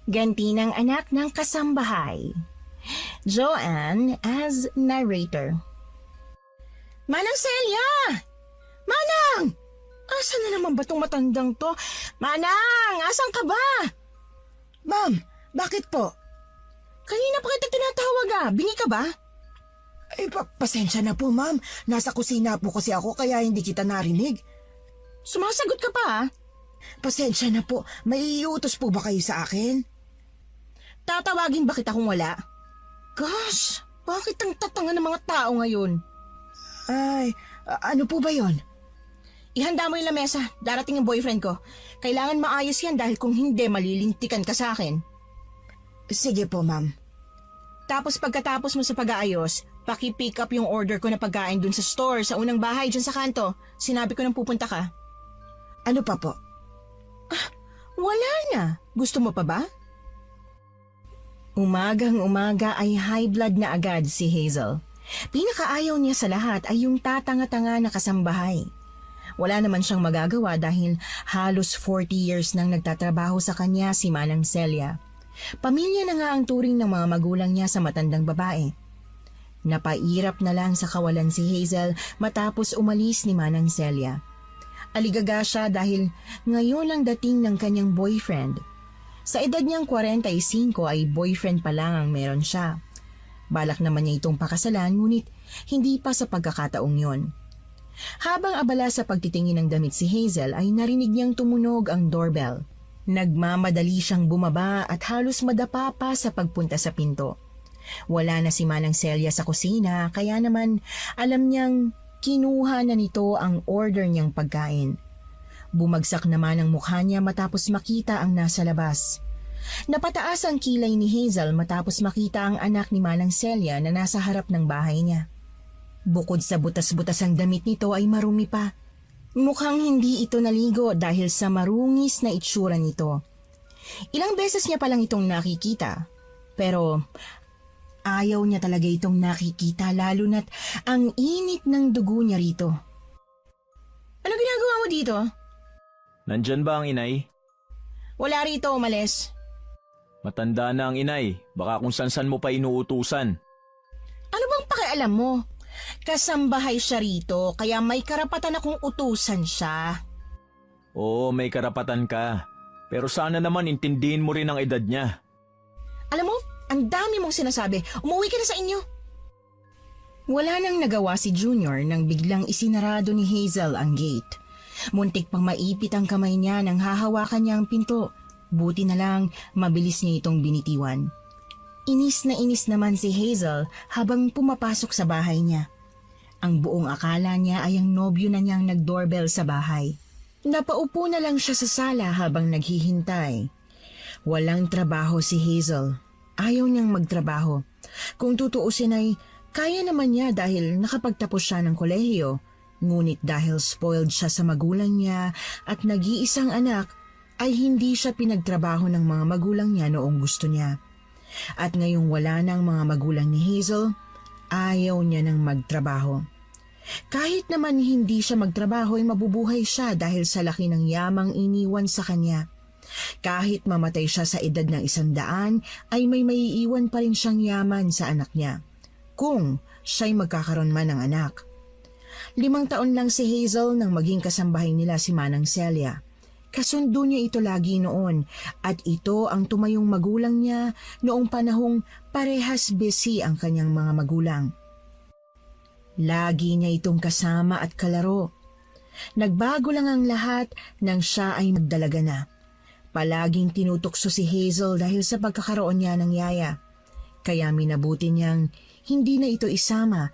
ganti ng anak ng kasambahay. Joanne as narrator. Manang Celia! Manang! Asan na naman ba tong matandang to? Manang! Asan ka ba? Ma'am, bakit po? Kanina pa kita tinatawag Bingi ka ba? Pasensya na po, ma'am. Nasa kusina po kasi ako kaya hindi kita narinig. Sumasagot ka pa Pasensya na po. May iutos po ba kayo sa akin? Tatawagin ba kita kung wala? Gosh, bakit ang tatanga ng mga tao ngayon? Ano po ba yon? Ihanda mo yung lamesa, darating ang boyfriend ko. Kailangan maayos yan dahil kung hindi malilintikan ka sa akin. Sige po, ma'am. Tapos pagkatapos mo sa pag-aayos, paki-pick up yung order ko na pagkain dun sa store sa unang bahay dyan sa kanto. Sinabi ko nang pupunta ka. Ano pa po? Wala na. Gusto mo pa ba? Umagang-umaga ay high blood na agad si Hazel. Pinakaayaw niya sa lahat ay yung tatanga-tanga na kasambahay. Wala naman siyang magagawa dahil halos 40 years nang nagtatrabaho sa kanya si Manang Celia. Pamilya na nga ang turing ng mga magulang niya sa matandang babae. Napairap na lang sa kawalan si Hazel matapos umalis ni Manang Celia. Aligaga siya dahil ngayon lang dating ng kanyang boyfriend. Sa edad niyang 45 ay boyfriend pa lang ang meron siya. Balak naman niya itong pakasalan ngunit hindi pa sa pagkakataong yon. Habang abala sa pagtitingin ng damit si Hazel ay narinig niyang tumunog ang doorbell. Nagmamadali siyang bumaba at halos madapa pa sa pagpunta sa pinto. Wala na si Manang Celia sa kusina kaya naman alam niyang kinuha na nito ang order niyang pagkain. Bumagsak naman ang mukha niya matapos makita ang nasa labas. Napataas ang kilay ni Hazel matapos makita ang anak ni Manang Celia na nasa harap ng bahay niya. Bukod sa butas-butas ang damit nito ay marumi pa. Mukhang hindi ito naligo dahil sa marungis na itsura nito. Ilang beses niya palang itong nakikita, pero ayaw niya talaga itong nakikita lalo na't ang init ng dugo niya rito. Ano ginagawa mo dito? Nandyan ba ang inay? Wala rito, umalis. Matanda na ang inay, baka kung san-san mo pa inuutusan. Ano bang pakialam mo? Kasambahay siya rito kaya may karapatan akong utusan siya. Oo, may karapatan ka. Pero sana naman intindihin mo rin ang edad niya. Alam mo, ang dami mong sinasabi. Umuwi ka na sa inyo. Wala nang nagawa si Junior nang biglang isinarado ni Hazel ang gate. Muntik pang maipit ang kamay niya nang hahawakan niya ang pinto. Buti na lang mabilis niya itong binitiwan. Inis na inis naman si Hazel habang pumapasok sa bahay niya. Ang buong akala niya ay ang nobyo na niyang nag-doorbell sa bahay. Napaupo na lang siya sa sala habang naghihintay. Walang trabaho si Hazel. Ayaw niyang magtrabaho. Kung tutuusin ay kaya naman niya dahil nakapagtapos siya ng kolehiyo. Ngunit dahil spoiled siya sa magulang niya at nag-iisang anak, ay hindi siya pinagtrabaho ng mga magulang niya noong gusto niya. At ngayong wala na ang mga magulang ni Hazel, ayaw niya nang magtrabaho. Kahit naman hindi siya magtrabaho ay mabubuhay siya dahil sa laki ng yamang iniwan sa kanya. Kahit mamatay siya sa edad ng 100 ay may maiiwan pa rin siyang yaman sa anak niya. Kung siya'y magkakaroon man ng anak. 5 taon lang si Hazel nang maging kasambahay nila si Manang Celia. Kasundo niya ito lagi noon at ito ang tumayong magulang niya noong panahong parehas busy ang kanyang mga magulang. Lagi niya itong kasama at kalaro. Nagbago lang ang lahat nang siya ay magdalaga na. Palaging tinutukso si Hazel dahil sa pagkakaroon niya ng yaya. Kaya minabuti niyang hindi na ito isama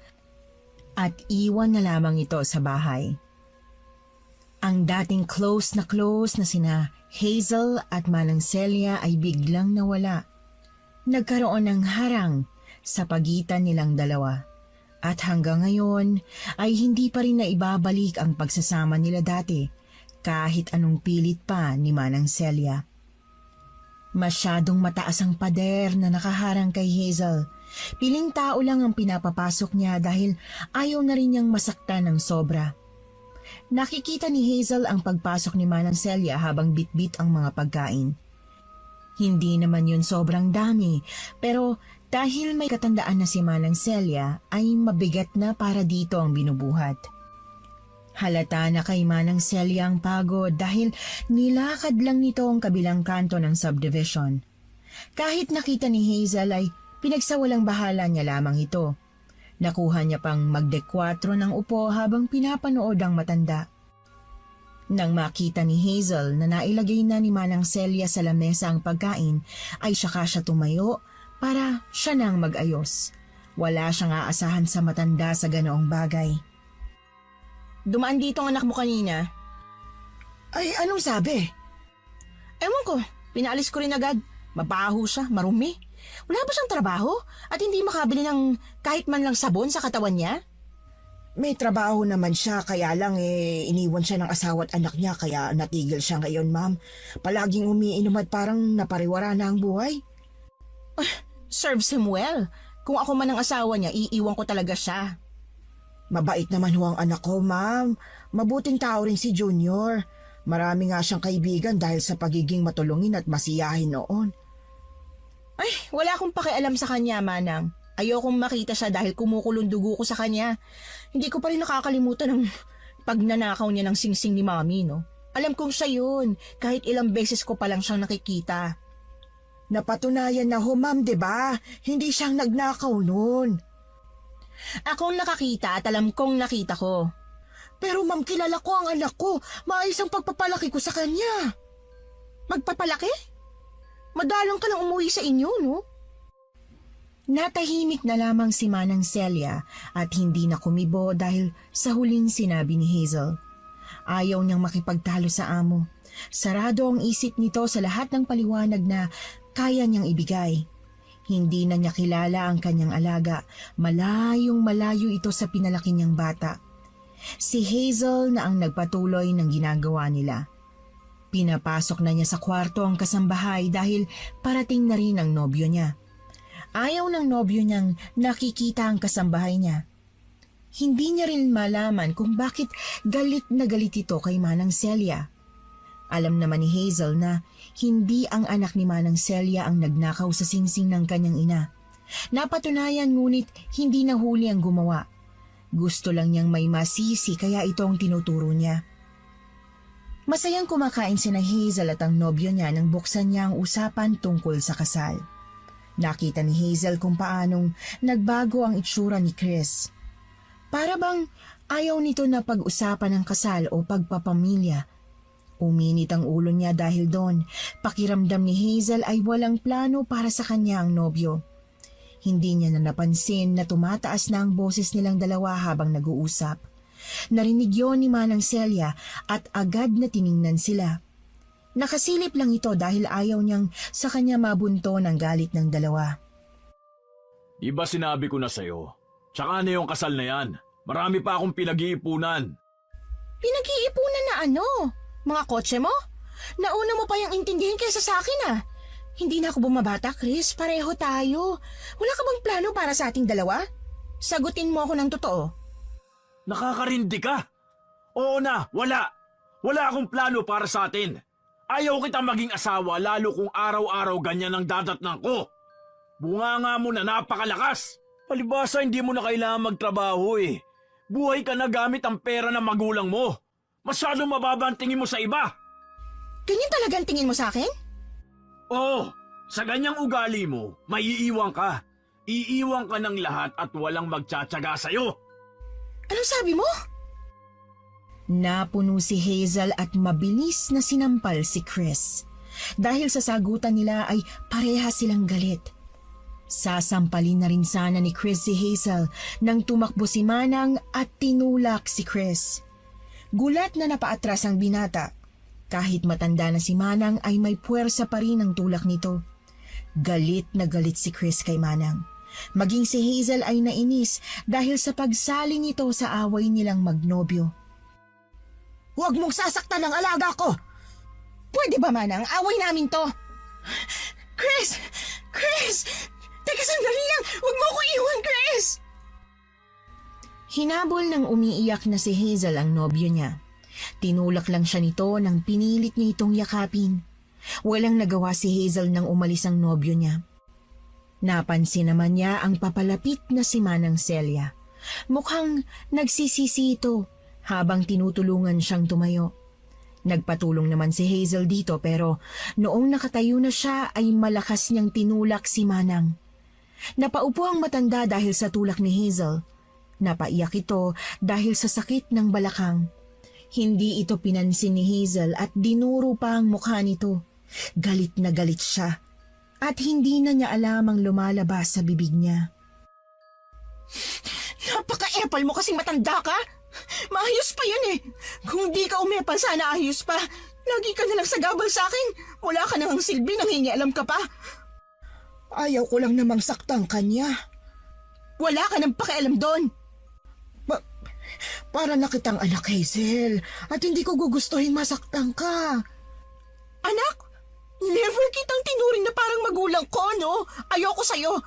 at iwan na lamang ito sa bahay. Ang dating close na sina Hazel at Manang Celia ay biglang nawala. Nagkaroon ng harang sa pagitan nilang dalawa. At hanggang ngayon ay hindi pa rin naibabalik ang pagsasama nila dati kahit anong pilit pa ni Manang Celia. Masyadong mataas ang pader na nakaharang kay Hazel. Piling tao lang ang pinapapasok niya dahil ayaw na rin niyang masaktan ng sobra. Nakikita ni Hazel ang pagpasok ni Manang Celia habang bitbit ang mga pagkain. Hindi naman yun sobrang dami, pero dahil may katandaan na si Manang Celia ay mabigat na para dito ang binubuhat. Halata na kay Manang Celia ang pagod dahil nilakad lang nito ang kabilang kanto ng subdivision. Kahit nakita ni Hazel ay pinagsawalang bahala niya lamang ito. Nakuha niya pang magdekwatro ng upo habang pinapanood ang matanda. Nang makita ni Hazel na nailagay na ni Manang Celia sa lamesa ang pagkain, ay saka siya tumayo para siya nang mag-ayos. Wala siyang aasahan sa matanda sa ganoong bagay. Dumaan dito ang anak mo kanina. Ay, anong sabi? Ewan ko, pinaalis ko rin agad. Mabaho siya, marumi. Wala ba siyang trabaho? At hindi makabili ng kahit man lang sabon sa katawan niya? May trabaho naman siya, kaya lang iniwan siya ng asawa at anak niya, kaya natigil siya ngayon, ma'am. Palaging umiinom at parang napariwara na ang buhay. Serves him well. Kung ako man ang asawa niya, iiwan ko talaga siya. Mabait naman ho ang anak ko, ma'am. Mabuting tao rin si Junior. Marami nga siyang kaibigan dahil sa pagiging matulungin at masiyahin noon. Ay, wala akong pakialam sa kanya, Manang. Ayokong makita siya dahil kumukulong dugo ko sa kanya. Hindi ko pa rin nakakalimutan ng pagnanakaw niya ng singsing ni Mami, no? Alam kong siya yun, kahit ilang beses ko pa lang siyang nakikita. Napatunayan na ho, ma'am, diba? Hindi siyang nagnakaw noon. Akong nakakita at alam kong nakita ko. Pero ma'am, kilala ko ang anak ko. Maayos ang pagpapalaki ko sa kanya. Magpapalaki? Madalang ka lang umuwi sa inyo, no? Natahimik na lamang si Manang Celia at hindi na kumibo dahil sa huling sinabi ni Hazel. Ayaw niyang makipagtalo sa amo. Sarado ang isip nito sa lahat ng paliwanag na kaya niyang ibigay. Hindi na niya kilala ang kanyang alaga. Malayong malayo ito sa pinalaki niyang bata. Si Hazel na ang nagpatuloy ng ginagawa nila. Pinapasok na niya sa kwarto ang kasambahay dahil parating na rin ang nobyo niya. Ayaw ng nobyo niyang nakikita ang kasambahay niya. Hindi niya rin malaman kung bakit galit na galit ito kay Manang Celia. Alam naman ni Hazel na hindi ang anak ni Manang Celia ang nagnakaw sa singsing ng kanyang ina. Napatunayan ngunit hindi nahuli ang gumawa. Gusto lang niyang may masisi kaya ito ang tinuturo niya. Masayang kumakain sina Hazel at ang nobyo niya nang buksan niya ang usapan tungkol sa kasal. Nakita ni Hazel kung paanong nagbago ang itsura ni Chris. Para bang ayaw nito na pag-usapan ang kasal o pagpapamilya. Uminit ang ulo niya dahil doon. Pakiramdam ni Hazel ay walang plano para sa kanya ang nobyo. Hindi niya na napansin na tumataas na ang boses nilang dalawa habang nag-uusap. Narinig yon ni Manang Celia at agad na tiningnan sila. Nakasilip lang ito dahil ayaw niyang sa kanya mabunto ng galit ng dalawa. Di ba sinabi ko na sa'yo? Tsaka na yung kasal na yan. Marami pa akong pinag-iipunan. Pinag-iipunan na ano? Mga kotse mo? Nauna mo pa yung intindihin kaysa sa akin ah. Hindi na ako bumabata, Chris. Pareho tayo. Wala ka bang plano para sa ating dalawa? Sagutin mo ako ng totoo. Nakakarindi ka? Oo na, wala. Wala akong plano para sa atin. Ayaw kita maging asawa lalo kung araw-araw ganyan ang dadatnan ko. Bunganga mo na napakalakas. Palibasa hindi mo na kailangan magtrabaho eh. Buhay ka na gamit ang pera ng magulang mo. Masyado mababa ang tingin mo sa iba. Ganyan talaga ang tingin mo sa akin? Oo, sa ganyang ugali mo, maiiwan ka. Iiwan ka ng lahat at walang magtsatsaga sa'yo. Anong sabi mo? Napuno si Hazel at mabilis na sinampal si Chris. Dahil sa sagutan nila ay pareha silang galit. Sasampalin na rin sana ni Chris si Hazel nang tumakbo si Manang at tinulak si Chris. Gulat na napaatras ang binata. Kahit matanda na si Manang ay may puwersa pa rin ang tulak nito. Galit na galit si Chris kay Manang. Maging si Hazel ay nainis dahil sa pagsali nito sa away nilang magnobyo. Huwag mong sasaktan ang alaga ko! Pwede ba, Manang? Away namin to. Chris! Chris! Teka sandali lang! Huwag mo ko iwan, Chris! Hinabol ng umiiyak na si Hazel ang nobyo niya. Tinulak lang siya nito nang pinilit niya itong yakapin. Walang nagawa si Hazel nang umalis ang nobyo niya. Napansin naman niya ang papalapit na si Manang Celia. Mukhang nagsisisi ito habang tinutulungan siyang tumayo. Nagpatulong naman si Hazel dito pero noong nakatayo na siya ay malakas niyang tinulak si Manang. Napaupo ang matanda dahil sa tulak ni Hazel. Napaiyak ito dahil sa sakit ng balakang. Hindi ito pinansin ni Hazel at dinuro pa ang mukha nito. Galit na galit siya at hindi na niya alam ang lumalabas sa bibig niya. Napaka-epal mo kasing matanda ka. Maayos pa yan eh. Kung di ka umepal sana ayos pa. Lagi ka na lang sagabal sa akin. Wala ka nang silbi nang hingialam ka pa. Ayaw ko lang namang saktang kanya. Wala ka nang pakialam doon. Para na kitang anak, Hazel. At hindi ko gugustuhin masaktan ka. Anak? Never kitang tinuring na parang magulang ko, no? Ayoko sa'yo.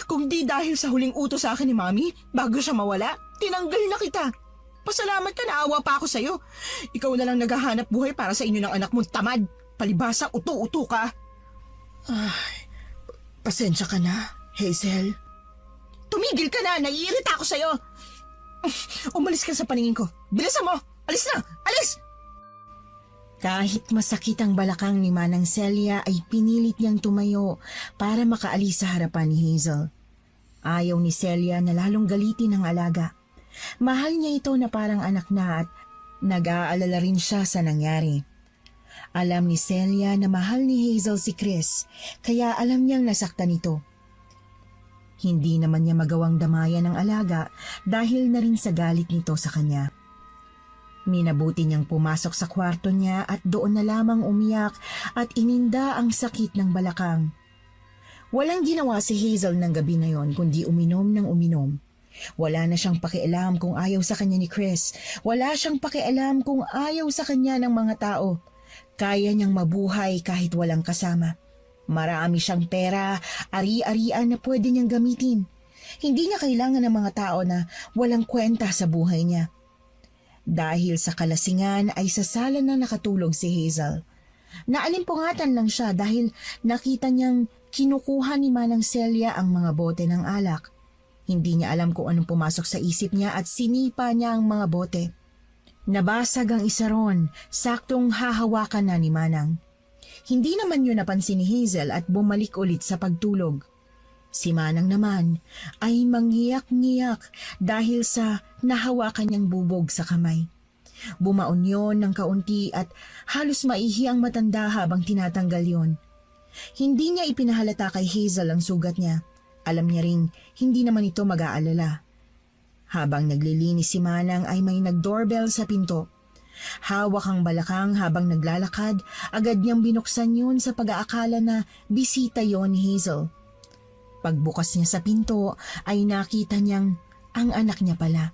Kung di dahil sa huling utos sa akin ni Mami, bago siya mawala, tinanggal na kita. Pasalamat ka, naawa pa ako sa'yo. Ikaw na lang naghahanap buhay para sa inyo ng anak mong tamad. Palibasa, uto-uto ka. Ay, pasensya ka na, Hazel. Tumigil ka na, naiirita ako sa'yo. Umalis ka sa paningin ko. Bilisan mo! Alis na! Alis! Kahit masakit ang balakang ni Manang Celia ay pinilit niyang tumayo para makaalis sa harapan ni Hazel. Ayaw ni Celia na lalong galitin ang alaga. Mahal niya ito na parang anak na at nag-aalala rin siya sa nangyari. Alam ni Celia na mahal ni Hazel si Chris, kaya alam niyang nasaktan ito. Hindi naman niya magawang damayan ang alaga dahil na rin sa galit nito sa kanya. Minabuti niyang pumasok sa kwarto niya at doon na lamang umiyak at ininda ang sakit ng balakang. Walang ginawa si Hazel ng gabi na yon kundi uminom ng uminom. Wala na siyang pakialam kung ayaw sa kanya ni Chris. Wala siyang pakialam kung ayaw sa kanya ng mga tao. Kaya niyang mabuhay kahit walang kasama. Marami siyang pera, ari-arian na pwede niyang gamitin. Hindi niya kailangan ng mga tao na walang kwenta sa buhay niya. Dahil sa kalasingan ay sa sala na nakatulog si Hazel. Naalimpungatan lang siya dahil nakita niyang kinukuha ni Manang Celia ang mga bote ng alak. Hindi niya alam kung anong pumasok sa isip niya at sinipa niya ang mga bote. Nabasag ang isa ron, saktong hahawakan na ni Manang. Hindi naman yun napansin ni Hazel at bumalik ulit sa pagtulog. Si Manang naman ay manghiyak-ngiyak dahil sa nahawakan niyang bubog sa kamay. Bumaon yon ng kaunti at halos maihi ang matanda habang tinatanggal yon. Hindi niya ipinahalata kay Hazel ang sugat niya. Alam niya ring hindi naman ito mag-aalala. Habang naglilinis si Manang ay may nag-doorbell sa pinto. Hawak ang balakang habang naglalakad, agad niyang binuksan yun sa pag-aakala na bisita yon ni Hazel. Pagbukas niya sa pinto ay nakita niyang ang anak niya pala.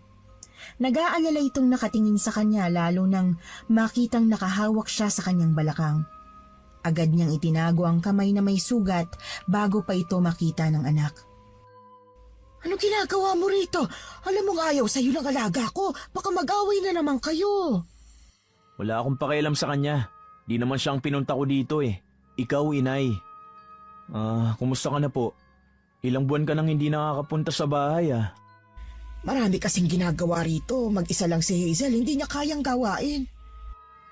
Nag-aalala itong nakatingin sa kanya lalo nang makitang nakahawak siya sa kanyang balakang. Agad niyang itinago ang kamay na may sugat bago pa ito makita ng anak. Ano ginagawa mo rito? Alam mong ayaw sa'yo ng alaga ko. Baka mag-away na naman kayo. Wala akong pakialam sa kanya. Di naman siyang pinunta ko dito eh. Ikaw, inay. Kumusta ka na po? Ilang buwan ka nang hindi nakakapunta sa bahay ah. Marami kasing ginagawa rito. Mag-isa lang si Hazel, hindi niya kayang gawain.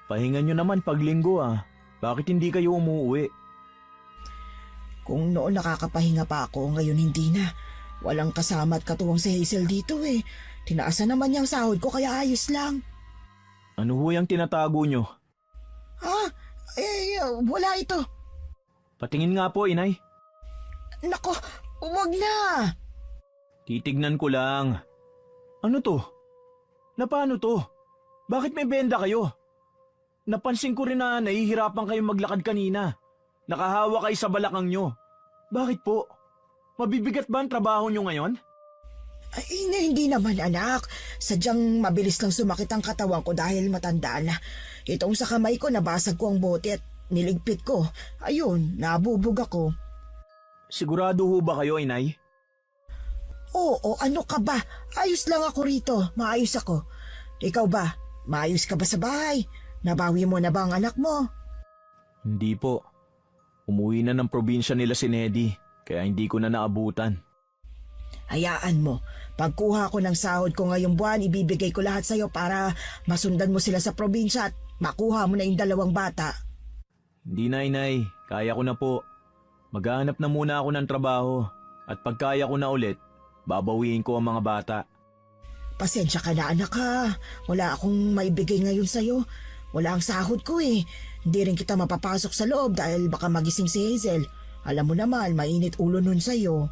Pahingan nyo naman pag linggo ah. Bakit hindi kayo umuwi? Kung noon nakakapahinga pa ako, ngayon hindi na. Walang kasama at katuwang si Hazel dito eh. Tinaasan naman niyang sahod ko kaya ayos lang. Ano ho yung tinatago nyo? Wala ito. Patingin nga po, inay. Nako, huwag na. Titignan ko lang. Ano to? Na paano to? Bakit may benda kayo? Napansin ko rin na nahihirapan kayong maglakad kanina. Nakahawa kayo sa balakang nyo. Bakit po? Mabibigat ba ang trabaho nyo ngayon? Ay, hindi naman anak. Sadyang mabilis lang sumakit ang katawan ko dahil matanda na. Itong sa kamay ko nabasag ko ang bote at niligpit ko. Ayun, nabubog ako. Sigurado ho ba kayo, inay? Oo, ano ka ba? Ayos lang ako rito. Maayos ako. Ikaw ba? Maayos ka ba sa bahay? Nabawi mo na ba ang anak mo? Hindi po. Umuwi na ng probinsya nila si Nedy, kaya hindi ko na naabutan. Hayaan mo, pagkuha ko ng sahod ko ngayong buwan, ibibigay ko lahat sa'yo para masundan mo sila sa probinsya at makuha mo na yung 2 bata. Hindi na, Inay. Kaya ko na po. Maghahanap na muna ako ng trabaho. At pagkaya ko na ulit, babawiin ko ang mga bata. Pasensya ka na anak ha, wala akong maibigay ngayon sa'yo. Wala ang sahod ko eh. Hindi rin kita mapapasok sa loob dahil baka magising si Hazel. Alam mo naman, mainit ulo nun sa'yo.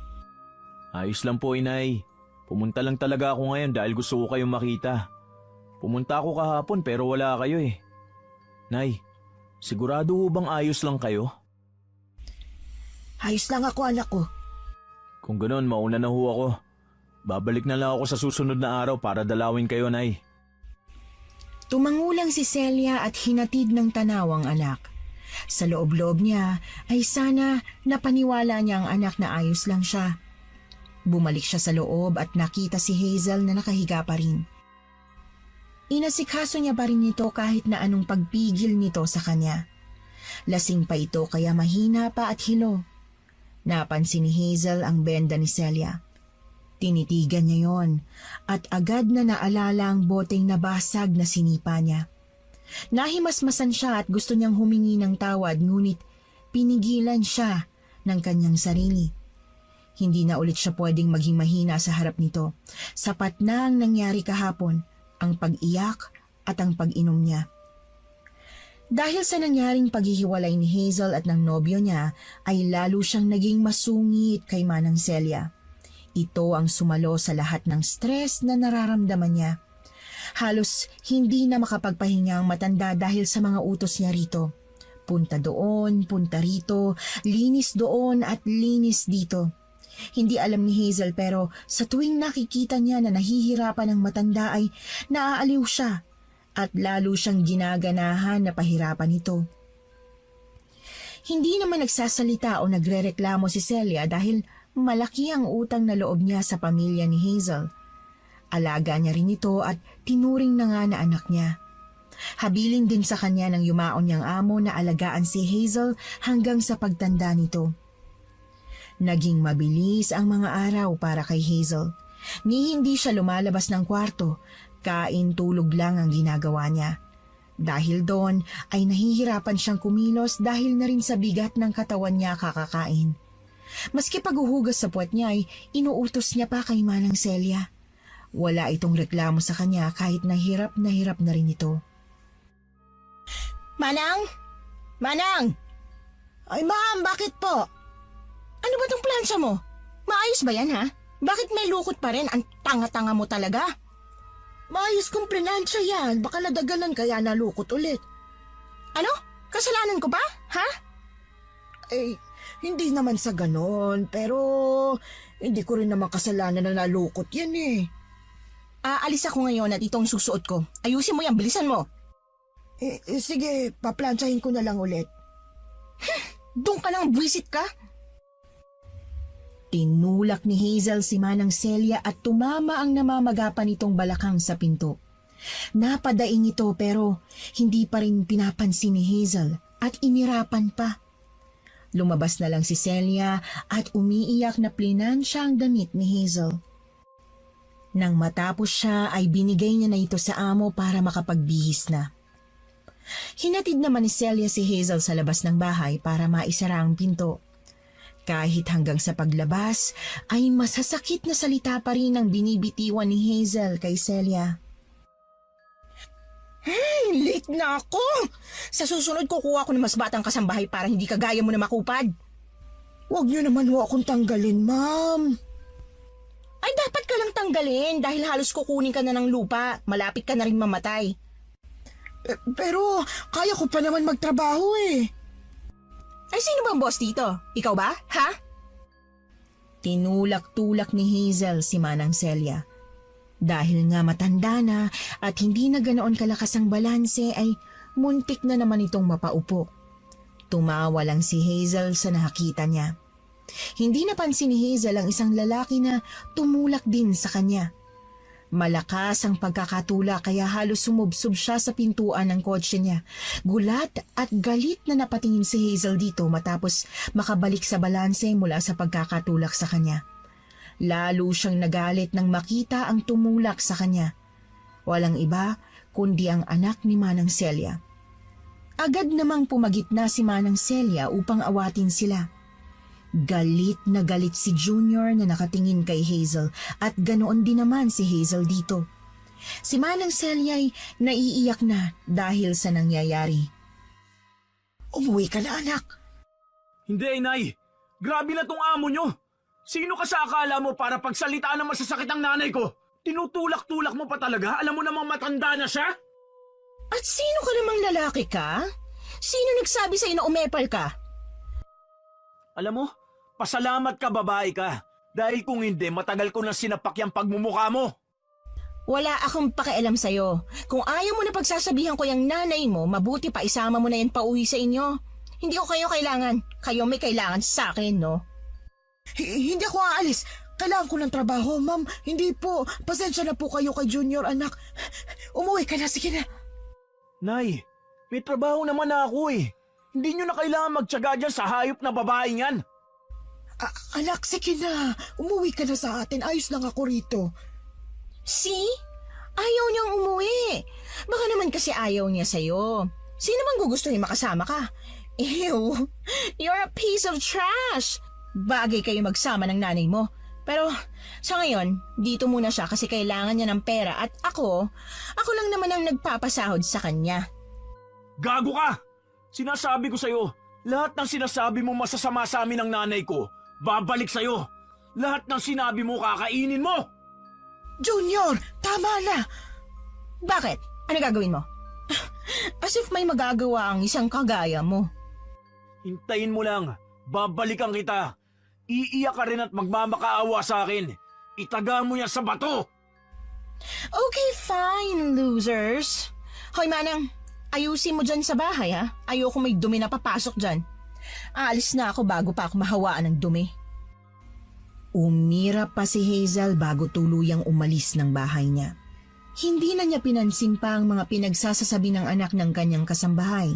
Ayos lang po, Inay. Pumunta lang talaga ako ngayon dahil gusto ko kayong makita. Pumunta ako kahapon pero wala kayo eh. Nay, sigurado ho bang ayos lang kayo? Ayos lang ako anak ko. Kung ganoon, mauna na ho ako. Babalik na lang ako sa susunod na araw para dalawin kayo, Nay. Tumangulang si Celia at hinatid ng tanaw ang anak. Sa loob-loob niya ay sana napaniwala niya ang anak na ayos lang siya. Bumalik siya sa loob at nakita si Hazel na nakahiga pa rin. Inasikaso niya pa rin ito kahit na anong pagpigil nito sa kanya. Lasing pa ito kaya mahina pa at hilo. Napansin ni Hazel ang benda ni Celia. Tinitigan niya yon at agad na naalala ang boteng nabasag na sinipa niya. Nahimasmasan siya at gusto niyang humingi ng tawad ngunit pinigilan siya ng kanyang sarili. Hindi na ulit siya pwedeng maging mahina sa harap nito. Sapat na ang nangyari kahapon, ang pag-iyak at ang pag-inom niya. Dahil sa nangyaring paghihiwalay ni Hazel at ng nobyo niya, ay lalo siyang naging masungit kay Manang Celia. Ito ang sumalo sa lahat ng stress na nararamdaman niya. Halos hindi na makapagpahinga ang matanda dahil sa mga utos niya rito. Punta doon, punta rito, linis doon at linis dito. Hindi alam ni Hazel pero sa tuwing nakikita niya na nahihirapan ang matanda ay naaaliw siya at lalo siyang ginaganahan na pahirapan ito. Hindi naman nagsasalita o nagrereklamo si Celia dahil malaki ang utang na loob niya sa pamilya ni Hazel. Alaga niya rin ito at tinuring na nga na anak niya. Habilin din sa kanya ng yumaon niyang amo na alagaan si Hazel hanggang sa pagtanda nito. Naging mabilis ang mga araw para kay Hazel. Ni hindi siya lumalabas ng kwarto, kain-tulog lang ang ginagawa niya. Dahil doon ay nahihirapan siyang kumilos dahil na rin sa bigat ng katawan niya kakakain. Maski paghuhugas sa puwet niya ay inuutos niya pa kay Manang Celia. Wala itong reklamo sa kanya kahit na hirap na rin ito. Manang! Manang! Ay ma'am, bakit po? Ano ba tong plansya mo? Maayos ba yan ha? Bakit may lukot pa rin? Ang tanga-tanga mo talaga. Maayos kong plinansya yan, baka nadagalan kaya nalukot ulit. Ano? Kasalanan ko ba? Ha? Eh, hindi naman sa ganon, pero hindi ko rin naman kasalanan na nalukot yan eh. Aalis ako ngayon at itong susuot ko. Ayusin mo yan, bilisan mo. Sige, paplansyahin ko na lang ulit. Doon ka lang, buwisit ka. Tinulak ni Hazel si Manang Celia at tumama ang namamagapan nitong balakang sa pinto. Napadaing ito pero hindi pa rin pinapansin ni Hazel at inirapan pa. Lumabas na lang si Celia at umiiyak na plinansya ang damit ni Hazel. Nang matapos siya ay binigay niya na ito sa amo para makapagbihis na. Hinatid naman ni Celia si Hazel sa labas ng bahay para maisara ang pinto. Kahit hanggang sa paglabas ay masasakit na salita pa rin ang binibitiwan ni Hazel kay Celia. Late na ako. Sa susunod kukuha ko ng mas batang kasambahay para hindi kagaya mo na makupad. Huwag niyo naman ho akong tanggalin, ma'am. Ay dapat ka lang tanggalin dahil halos kukunin ka na ng lupa. Malapit ka na rin mamatay. Pero kaya ko pa naman magtrabaho eh. Ay sino bang boss dito? Ikaw ba? Ha? Tinulak-tulak ni Hazel si Manang Celia. Dahil nga matanda na at hindi na ganoon kalakas ang balanse ay muntik na naman itong mapaupo. Tumawa lang si Hazel sa nakita niya. Hindi napansin ni Hazel ang isang lalaki na tumulak din sa kanya. Malakas ang pagkakatula kaya halos sumubsob siya sa pintuan ng kotse niya. Gulat at galit na napatingin si Hazel dito matapos makabalik sa balanse mula sa pagkakatulak sa kanya. Lalo siyang nagalit nang makita ang tumulak sa kanya. Walang iba kundi ang anak ni Manang Celia. Agad namang pumagitna si Manang Celia upang awatin sila. Galit na galit si Junior na nakatingin kay Hazel at ganoon din naman si Hazel dito. Si Manang Celia ay naiiyak na dahil sa nangyayari. Umuwi ka na, anak. Hindi, inay. Grabe na tong amo nyo. Sino ka sa akala mo para pagsalitaan ng masasakit ang nanay ko? Tinutulak-tulak mo pa talaga? Alam mo namang matanda na siya? At sino ka namang lalaki ka? Sino nagsabi sa'yo na umepal ka? Alam mo, pasalamat ka babae ka. Dahil kung hindi, matagal ko na sinapak yung pagmumukha mo. Wala akong pakialam sa'yo. Kung ayaw mo na pagsasabihan ko yung nanay mo, mabuti pa isama mo na yan pauwi sa inyo. Hindi ko kayo kailangan. Kayo may kailangan sa akin, no? Hindi ako aalis. Kailangan ko ng trabaho, ma'am. Hindi po. Pasensya na po kayo kay Junior, anak. Umuwi ka na, sige na. Nay, may trabaho naman na ako eh. Hindi nyo na kailangan magtyaga dyan sa hayop na babaeng yan. Anak, sige na. Umuwi ka na sa atin. Ayos lang ako rito. See? Ayaw niyang umuwi. Baka naman kasi ayaw niya sa'yo. Sino bang gugustuhin makasama ka? Ew, you're a piece of trash. Bagay kayo magsama ng nanay mo. Pero sa ngayon, dito muna siya kasi kailangan niya ng pera at ako lang naman ang nagpapasahod sa kanya. Gago ka! Sinasabi ko sa'yo, lahat ng sinasabi mo masasama sa amin ng nanay ko, babalik sa'yo. Lahat ng sinabi mo kakainin mo! Junior, tama na. Bakit? Ano gagawin mo? As if may magagawa ang isang kagaya mo. Hintayin mo lang, babalikan kita. Iiyak ka rin at magmamakaawa sa akin. Itaga mo yan sa bato! Okay, fine, losers. Hoy, Manang, ayusin mo dyan sa bahay, ha? Ayoko may dumi na papasok dyan. Aalis na ako bago pa ako mahawaan ng dumi. Umirap pa si Hazel bago tuluyang umalis ng bahay niya. Hindi na niya pinansin pa ang mga pinagsasasabi ng anak ng kanyang kasambahay.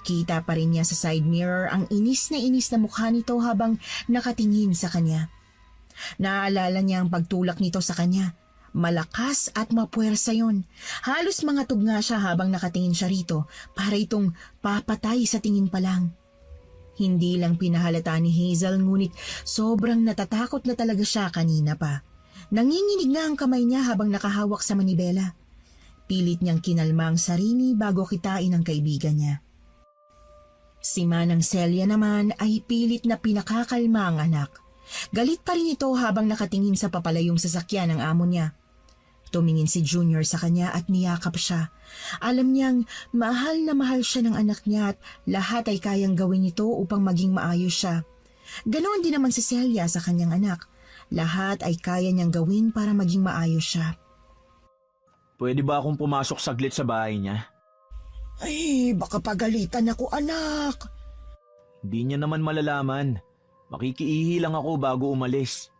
Kita pa rin niya sa side mirror ang inis na mukha nito habang nakatingin sa kanya. Naalala niya ang pagtulak nito sa kanya. Malakas at mapuwersa yon. Halos mangatog nga siya habang nakatingin siya rito para itong papatay sa tingin pa lang. Hindi lang pinahalata ni Hazel ngunit sobrang natatakot na talaga siya kanina pa. Nanginginig na ang kamay niya habang nakahawak sa manibela. Pilit niyang kinalma ang sarili bago kitain ang kaibigan niya. Si Manang Celia naman ay pilit na pinakakalma ang anak. Galit pa rin ito habang nakatingin sa papalayong sasakyan ng amo niya. Tumingin si Junior sa kanya at niyakap siya. Alam niyang mahal na mahal siya ng anak niya at lahat ay kayang gawin ito upang maging maayos siya. Ganoon din naman si Celia sa kanyang anak. Lahat ay kaya niyang gawin para maging maayos siya. Pwede ba akong pumasok saglit sa bahay niya? Ay, baka pagalitan ako, anak. Hindi niya naman malalaman. Makikiihi lang ako bago umalis.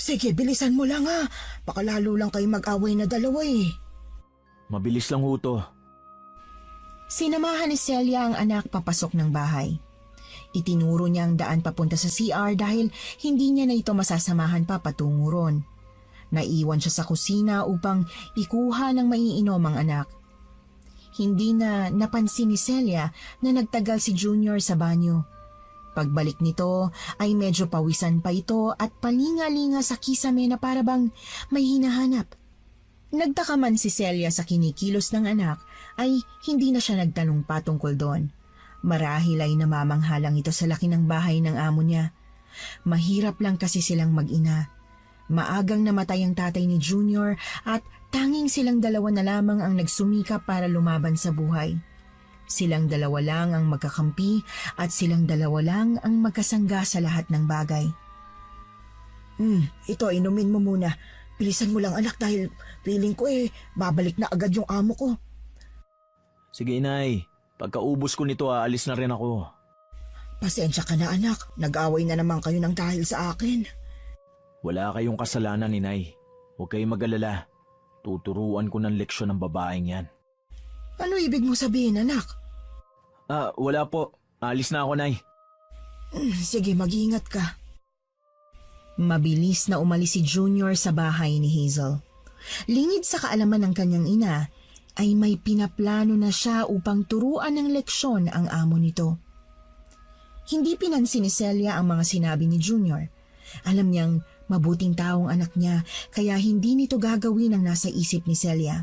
Sige, bilisan mo lang ha. Baka lalo lang kayo mag-away na dalawa eh. Mabilis lang ho to. Sinamahan ni Celia ang anak papasok ng bahay. Itinuro niya ang daan papunta sa CR dahil hindi niya na ito masasamahan pa patungo ron. Naiwan siya sa kusina upang ikuha ng maiinom ang anak. Hindi na napansin ni Celia na nagtagal si Junior sa banyo. Pagbalik nito ay medyo pawisan pa ito at palinga-linga sa kisame na para bang may hinahanap. Nagtaka man si Celia sa kinikilos ng anak ay hindi na siya nagtanong pa tungkol doon. Marahil ay namamanghalang ito sa laki ng bahay ng amo niya. Mahirap lang kasi silang mag-ina. Maagang namatay ang tatay ni Junior at tanging silang dalawa na lamang ang nagsumikap para lumaban sa buhay. Silang dalawa lang ang magkakampi at silang dalawa lang ang magkasangga sa lahat ng bagay. Ito, inumin mo muna. Bilisan mo lang anak dahil feeling ko babalik na agad yung amo ko. Sige inay, pagkaubos ko nito aalis na rin ako. Pasensya ka na anak, nag-away na naman kayo ng dahil sa akin. Wala kayong kasalanan inay. Huwag kayong mag-alala. Tuturuan ko ng leksyon ng babaeng yan. Ano ibig mo sabihin, anak? Wala po. Alis na ako, Nay. Sige, mag-iingat ka. Mabilis na umalis si Junior sa bahay ni Hazel. Lingid sa kaalaman ng kanyang ina, ay may pinaplano na siya upang turuan ng leksyon ang amo nito. Hindi pinansin ni Celia ang mga sinabi ni Junior. Alam niyang mabuting taong anak niya, kaya hindi nito gagawin ang nasa isip ni Celia.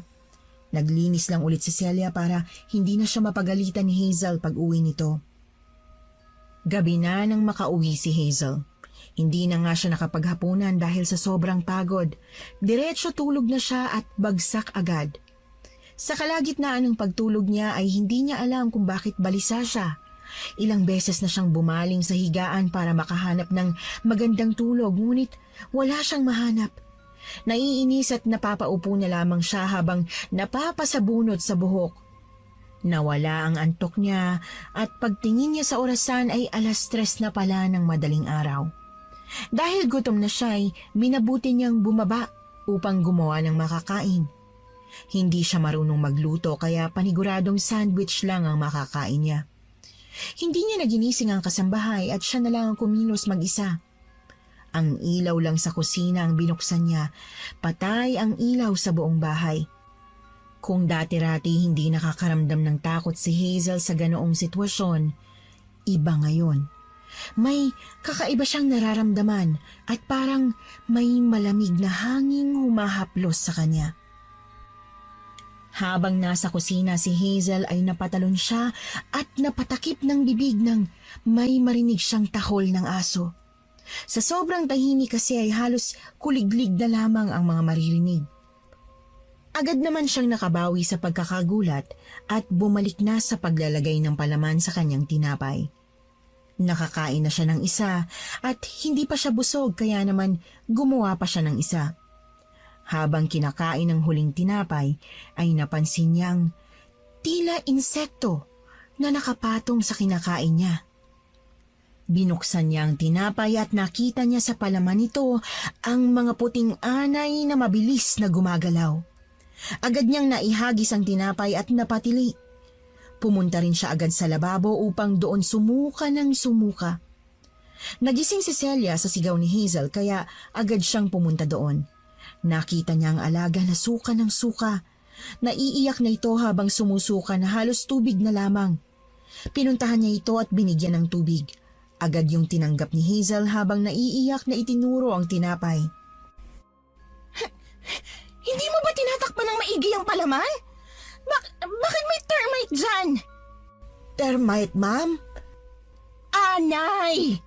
Naglinis lang ulit si Celia para hindi na siya mapagalitan ni Hazel pag uwi nito. Gabi na nang makauwi si Hazel. Hindi na nga siya nakapaghapunan dahil sa sobrang pagod. Diretso tulog na siya at bagsak agad. Sa kalagitnaan ng pagtulog niya ay hindi niya alam kung bakit balisa siya. Ilang beses na siyang bumaling sa higaan para makahanap ng magandang tulog, ngunit wala siyang mahanap. Naiinis at napapaupo na lamang siya habang napapasabunot sa buhok. Nawala ang antok niya at pagtingin niya sa orasan ay 3:00 na pala ng madaling araw. Dahil gutom na siya ay minabuti niyang bumaba upang gumawa ng makakain. Hindi siya marunong magluto kaya paniguradong sandwich lang ang makakain niya. Hindi niya naginising ang kasambahay at siya na lang ang kumilos mag-isa. Ang ilaw lang sa kusina ang binuksan niya, patay ang ilaw sa buong bahay. Kung dati-rati hindi nakakaramdam ng takot si Hazel sa ganoong sitwasyon, iba ngayon. May kakaiba siyang nararamdaman at parang may malamig na hanging humahaplos sa kanya. Habang nasa kusina si Hazel ay napatalon siya at napatakip ng bibig nang may marinig siyang tahol ng aso. Sa sobrang tahimik kasi ay halos kuliglig na lamang ang mga maririnig. Agad naman siyang nakabawi sa pagkakagulat at bumalik na sa paglalagay ng palaman sa kanyang tinapay. Nakakain na siya ng isa at hindi pa siya busog kaya naman gumawa pa siya ng isa. Habang kinakain ng huling tinapay ay napansin niyang tila insekto na nakapatong sa kinakain niya. Binuksan niya ang tinapay at nakita niya sa palaman nito ang mga puting anay na mabilis na gumagalaw. Agad niyang naihagis ang tinapay at napatili. Pumunta rin siya agad sa lababo upang doon sumuka ng sumuka. Nagising si Celia sa sigaw ni Hazel kaya agad siyang pumunta doon. Nakita niya ang alaga na suka ng suka. Naiiyak na ito habang sumusuka na halos tubig na lamang. Pinuntahan niya ito at binigyan ng tubig. Agad yung tinanggap ni Hazel habang naiiyak na itinuro ang tinapay. Hindi mo ba tinatakpan ng maigi ang palaman? Bakit may termite dyan? Termite, ma'am? Anay!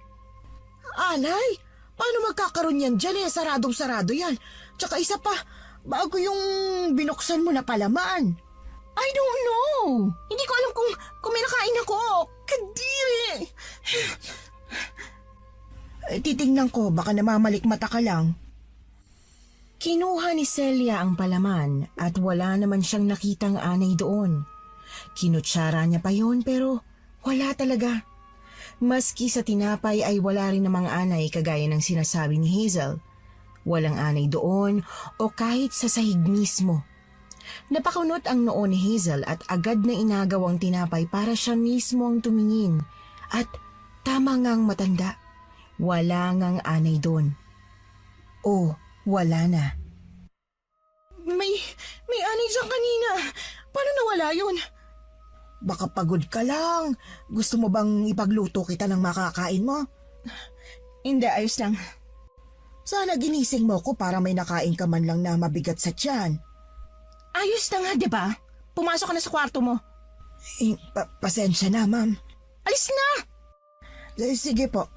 Anay? Paano magkakaroon yan dyan eh? Saradong-sarado yan. Tsaka isa pa, bago yung binuksan mo na palaman. I don't know. Hindi ko alam kung may nakain ako. Kadiri! Titingnan ko, baka namamalikmata ka lang. Kinuha ni Celia ang palaman at wala naman siyang nakitang anay doon. Kinutsara niya pa yon pero wala talaga. Maski sa tinapay ay wala rin namang anay kagaya ng sinasabi ni Hazel. Walang anay doon o kahit sa sahig mismo. Napakunot ang noo ni Hazel at agad na inagaw ang tinapay para siya mismo ang tumingin. At tama ngang matanda, wala ngang anay doon. Oh, wala na. May anay dyan kanina. Paano nawala yun? Baka pagod ka lang. Gusto mo bang ipagluto kita ng makakain mo? Hindi, ayos lang. Sana ginising mo ko para may nakain ka man lang na mabigat sa tiyan. Ayos na nga, di ba? Pumasok ka na sa kwarto mo. Pasensya na, ma'am. Alis na! Sige po.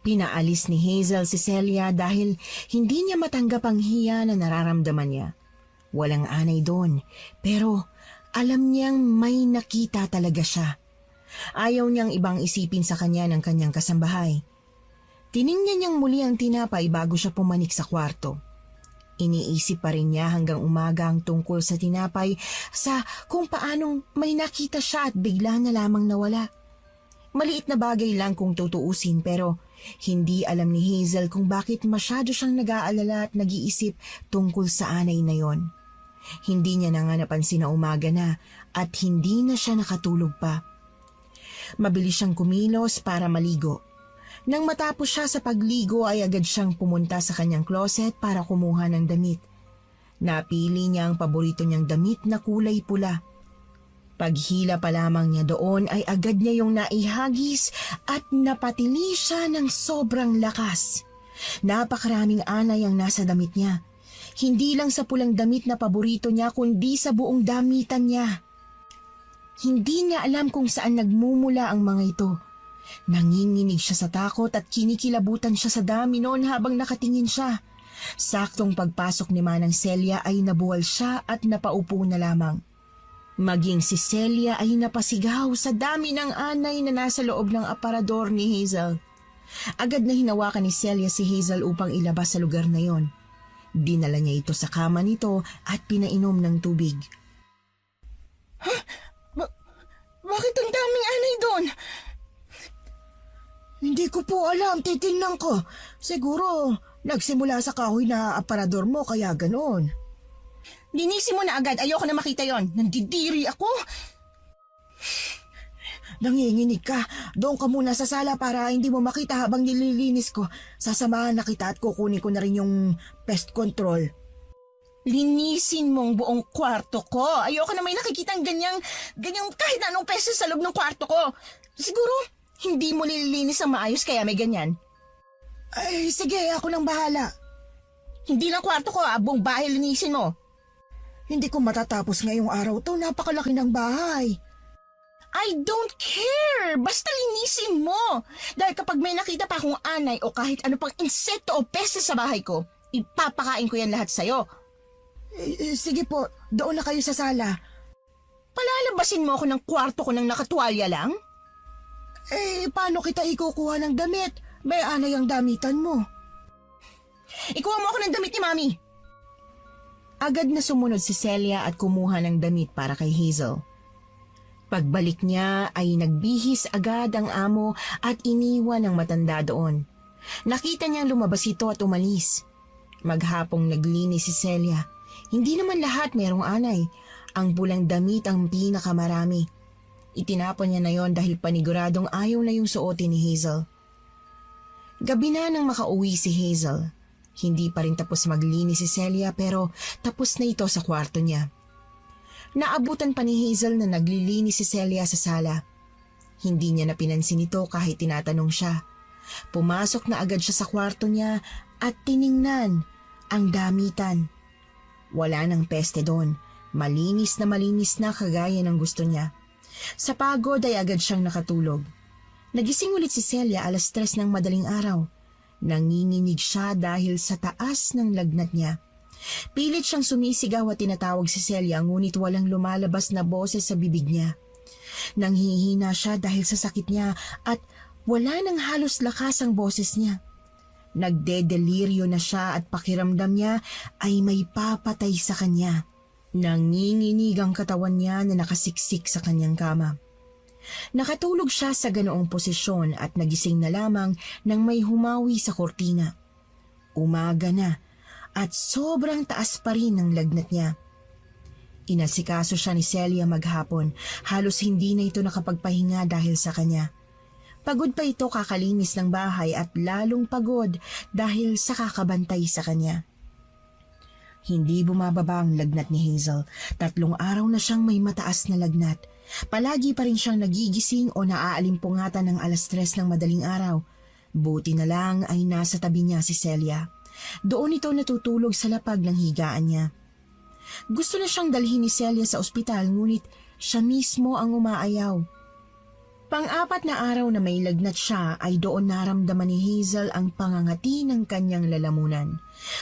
Pinaalis ni Hazel si Celia dahil hindi niya matanggap ang hiya na nararamdaman niya. Walang anay doon, pero alam niyang may nakita talaga siya. Ayaw niyang ibang isipin sa kanya ng kanyang kasambahay. Tiningnan niyang muli ang tinapay bago siya pumanik sa kwarto. Iniisip pa rin niya hanggang umaga ang tungkol sa tinapay sa kung paanong may nakita siya at bigla na lamang nawala. Maliit na bagay lang kung tutuusin pero hindi alam ni Hazel kung bakit masyado siyang nag-aalala at nag-iisip tungkol sa anay na yon. Hindi niya na nga napansin na umaga na at hindi na siya nakatulog pa. Mabilis siyang kumilos para maligo. Nang matapos siya sa pagligo ay agad siyang pumunta sa kanyang closet para kumuha ng damit. Napili niya ang paborito niyang damit na kulay pula. Paghila pa lamang niya doon ay agad niya yung naihagis at napatili siya ng sobrang lakas. Napakaraming anay ang nasa damit niya. Hindi lang sa pulang damit na paborito niya kundi sa buong damitan niya. Hindi niya alam kung saan nagmumula ang mga ito. Nanginginig siya sa takot at kinikilabutan siya sa dami noon habang nakatingin siya. Saktong pagpasok ni Manang Celia ay nabuwal siya at napaupo na lamang. Maging si Celia ay napasigaw sa dami ng anay na nasa loob ng aparador ni Hazel. Agad na hinawakan ni Celia si Hazel upang ilabas sa lugar na yon. Dinala niya ito sa kama nito at pinainom ng tubig. Bakit ang daming anay doon? Hindi ko po alam, titingnan ko. Siguro, nagsimula sa kahoy na aparador mo kaya ganoon. Linisin mo na agad, ayoko na makita yon. Nandidiri ako. Nanginginig ka. Doon ka muna sa sala para hindi mo makita habang nililinis ko. Sasamahan na kita at kukunin ko na rin yung pest control. Linisin mong buong kwarto ko. Ayoko na may nakikitang ganyang kahit anong peso sa loob ng kwarto ko. Siguro, hindi mo nililinis ang maayos kaya may ganyan. Ay, sige, ako nang bahala. Hindi lang kwarto ko, buong bahay linisin mo. Hindi ko matatapos ngayong araw to. Napakalaki ng bahay. I don't care! Basta linisin mo! Dahil kapag may nakita pa akong anay o kahit ano pang insekto o peste sa bahay ko, ipapakain ko yan lahat sa'yo. Sige po, doon na kayo sa sala. Palalabasin mo ako ng kwarto ko ng nakatuwalya lang? Paano kita ikukuha ng damit? May anay ang damitan mo. Ikuha mo ako ng damit ni Mami. Agad na sumunod si Celia at kumuha ng damit para kay Hazel. Pagbalik niya ay nagbihis agad ang amo at iniwan ang matanda doon. Nakita niyang lumabas ito at umalis. Maghapong naglinis si Celia. Hindi naman lahat merong anay. Ang pulang damit ang pinakamarami. Itinapon niya na yon dahil paniguradong ayaw na yung suotin ni Hazel. Gabi na nang makauwi si Hazel. Hindi pa rin tapos maglinis si Celia pero tapos na ito sa kwarto niya. Naabutan pa ni Hazel na naglilinis si Celia sa sala. Hindi niya napinansin ito kahit tinatanong siya. Pumasok na agad siya sa kwarto niya at tiningnan ang damitan. Wala nang peste doon. Malinis na kagaya ng gusto niya. Sa pagod ay agad siyang nakatulog. Nagising ulit si Celia 3:00 ng madaling araw. Nanginginig siya dahil sa taas ng lagnat niya. Pilit siyang sumisigaw at tinatawag si Celia ngunit walang lumalabas na boses sa bibig niya. Nanghihina siya dahil sa sakit niya at wala nang halos lakas ang boses niya. Nagdedeliryo na siya at pakiramdam niya ay may papatay sa kanya. Nanginginig ang katawan niya na nakasiksik sa kanyang kama. Nakatulog siya sa ganoong posisyon at nagising na lamang nang may humawi sa kortina. Umaga na at sobrang taas pa rin ang lagnat niya. Inasikaso siya ni Celia maghapon. Halos hindi na ito nakapagpahinga dahil sa kanya. Pagod pa ito kakalinis ng bahay at lalong pagod dahil sa kakabantay sa kanya. Hindi bumababa ang lagnat ni Hazel. 3 araw na siyang may mataas na lagnat. Palagi pa rin siyang nagigising o naaalimpungatan ng 3:00 ng madaling araw. Buti na lang ay nasa tabi niya si Celia. Doon ito natutulog sa lapag ng higaan niya. Gusto na siyang dalhin ni Celia sa ospital ngunit siya mismo ang umaayaw. Pang-4 na araw na may lagnat siya ay doon naramdaman ni Hazel ang pangangati ng kanyang lalamunan.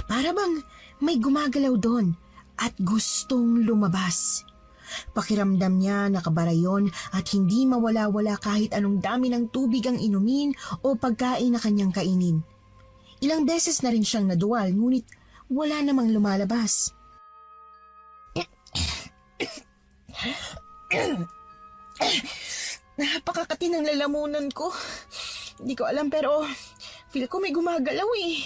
Para bang may gumagalaw doon at gustong lumabas. Pakiramdam niya nakabarayon at hindi mawala-wala kahit anong dami ng tubig ang inumin o pagkain na kanyang kainin. Ilang beses na rin siyang naduwal ngunit wala namang lumalabas. Napakakati ng lalamunan ko. Hindi ko alam pero feel ko may gumagalaw eh.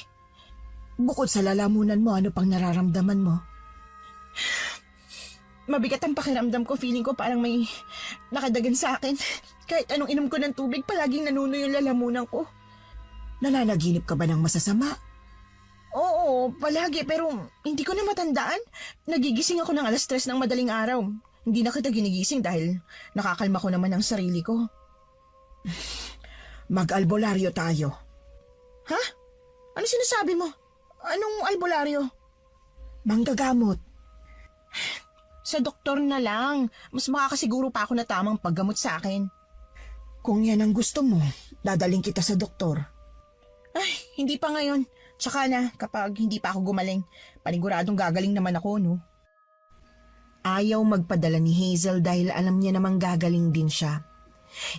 Bukod sa lalamunan mo, ano pang nararamdaman mo? Mabigat ang pakiramdam ko. Feeling ko parang may nakadagan sa akin. Kahit anong inom ko ng tubig, palaging nanuno yung lalamunan ko. Nananaginip ka ba ng masasama? Oo, palagi pero hindi ko na matandaan. Nagigising ako ng 3:00 ng madaling araw. Hindi na kita ginigising dahil nakakalma ko naman ang sarili ko. Mag-albularyo tayo. Ha? Ano sinasabi mo? Anong albularyo? Manggagamot. Sa doktor na lang. Mas makakasiguro pa ako na tamang paggamot sa akin. Kung yan ang gusto mo, dadaling kita sa doktor. Ay, hindi pa ngayon. Tsaka na, kapag hindi pa ako gumaling, paniguradong gagaling naman ako, no? Ayaw magpadala ni Hazel dahil alam niya namang gagaling din siya.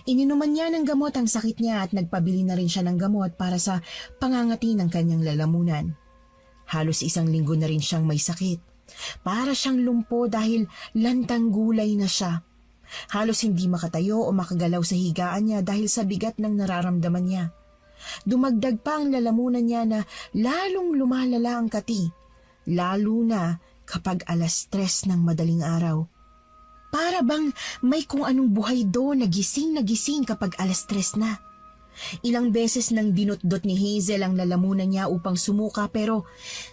Ininuman niya ng gamot ang sakit niya at nagpabili na rin siya ng gamot para sa pangangati ng kanyang lalamunan. Halos 1 linggo na rin siyang may sakit. Para siyang lumpo dahil lantang gulay na siya. Halos hindi makatayo o makagalaw sa higaan niya dahil sa bigat ng nararamdaman niya. Dumagdag pa ang lalamunan niya na lalong lumalala ang kati, lalo na kapag 3:00 ng madaling araw. Para bang may kung anong buhay doon na gising kapag 3:00 na. Ilang beses nang dinot-dot ni Hazel ang lalamunan niya upang sumuka pero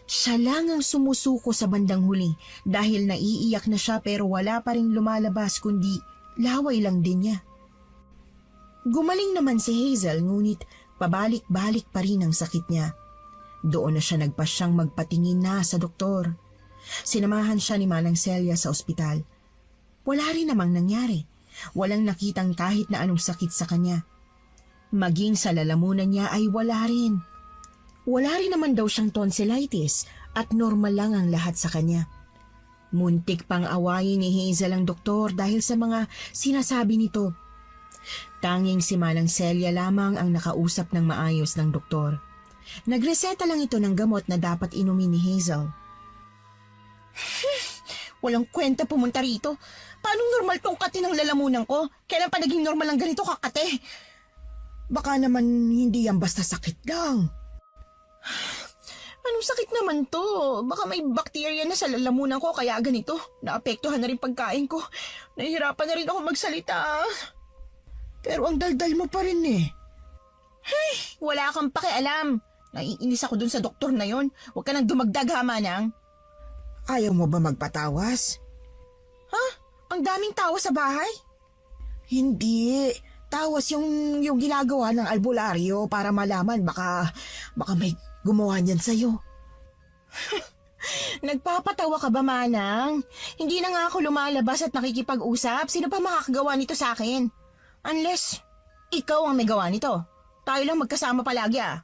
siya lang ang sumusuko sa bandang huli dahil naiiyak na siya pero wala pa ring lumalabas kundi laway lang din niya. Gumaling naman si Hazel ngunit pabalik-balik pa rin ang sakit niya. Doon na siya nagpasyang magpatingin na sa doktor. Sinamahan siya ni Manang Celia sa ospital. Wala rin namang nangyari. Walang nakitang kahit na anong sakit sa kanya. Maging sa lalamunan niya ay wala rin. Wala rin naman daw siyang tonsillitis at normal lang ang lahat sa kanya. Muntik pang awayin ni Hazel ang doktor dahil sa mga sinasabi nito. Tanging si Manang Celia lamang ang nakausap ng maayos ng doktor. Nagreseta lang ito ng gamot na dapat inumin ni Hazel. Walang kwenta pumunta rito. Paano normal tong kati ng lalamunan ko? Kailan pa naging normal ang ganito kakate? Baka naman hindi yan basta sakit lang. Anong sakit naman to? Baka may bakterya na sa lalamunan ko kaya ganito. Naapektuhan na rin pagkain ko. Nahihirapan na rin ako magsalita. Pero ang daldal mo pa rin eh. Hey, wala kang pakialam. Naiinis ako dun sa doktor na yon. Huwag ka nang dumagdag ha, Manang. Ayaw mo ba magpatawas? Ha? Ang daming tawa sa bahay? Hindi. Tawas yung ginagawa ng albularyo para malaman baka may gumawa niyan sa'yo. Nagpapatawa ka ba, Manang? Hindi na nga ako lumalabas at nakikipag-usap. Sino pa makakagawa nito sa akin? Unless ikaw ang may gawa nito. Tayo lang magkasama palagi ah.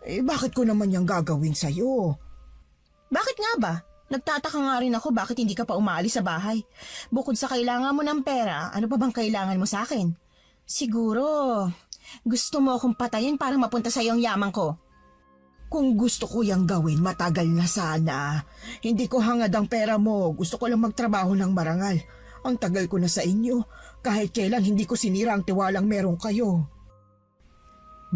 Eh bakit ko naman yung gagawin sa'yo? Bakit nga ba? Nagtataka nga rin ako bakit hindi ka pa umaalis sa bahay. Bukod sa kailangan mo ng pera, ano pa bang kailangan mo sa akin? Siguro, gusto mo akong patayin para mapunta sa iyong yaman ko. Kung gusto ko yung gawin, matagal na sana. Hindi ko hangad ang pera mo. Gusto ko lang magtrabaho ng marangal. Ang tagal ko na sa inyo. Kahit kailan hindi ko sinira ang tiwalang meron kayo.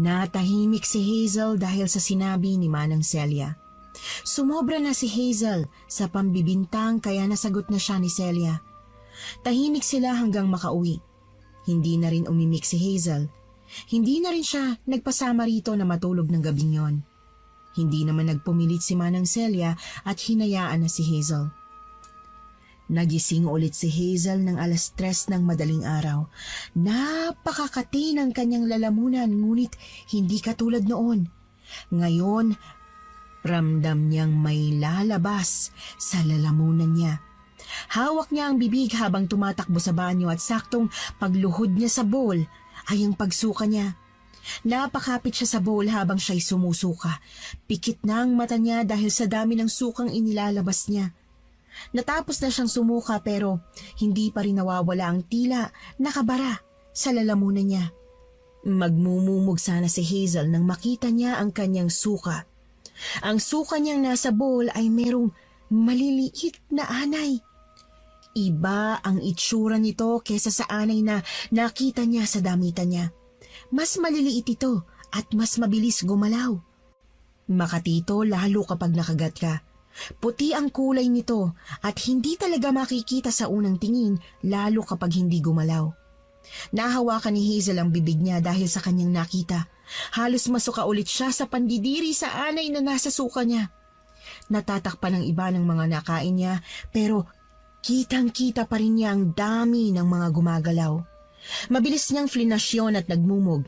Natahimik si Hazel dahil sa sinabi ni Manang Celia. Sumobra na si Hazel sa pambibintang kaya nasagot na siya ni Celia. Tahimik sila hanggang makauwi. Hindi na rin umimik si Hazel. Hindi na rin siya nagpasama rito na matulog ng gabing yon. Hindi naman nagpumilit si Manang Celia at hinayaan na si Hazel. Nagising ulit si Hazel ng 3:00 ng madaling araw. Napakakati ng kanyang lalamunan ngunit hindi katulad noon. Ngayon, ramdam niyang may lalabas sa lalamunan niya. Hawak niya ang bibig habang tumatakbo sa banyo at saktong pagluhod niya sa bowl ay ang pagsuka niya. Napakapit siya sa bowl habang siya'y sumusuka. Pikit na ang mata niya dahil sa dami ng sukang inilalabas niya. Natapos na siyang sumuka pero hindi pa rin nawawala ang tila nakabara sa lalamunan niya. Magmumumog sana si Hazel nang makita niya ang kanyang suka. Ang suka niyang nasa bowl ay merong maliliit na anay. Iba ang itsura nito kesa sa anay na nakita niya sa damitan niya. Mas maliliit ito at mas mabilis gumalaw. Makatito lalo kapag nakagat ka. Puti ang kulay nito at hindi talaga makikita sa unang tingin lalo kapag hindi gumalaw. Nahawakan ni Hazel ang bibig niya dahil sa kanyang nakita. Halos masuka ulit siya sa pandidiri sa anay na nasa suka niya. Natatakpan ng iba ng mga nakain niya pero kitang-kita pa rin niya ang dami ng mga gumagalaw. Mabilis niyang flinasyon at nagmumog.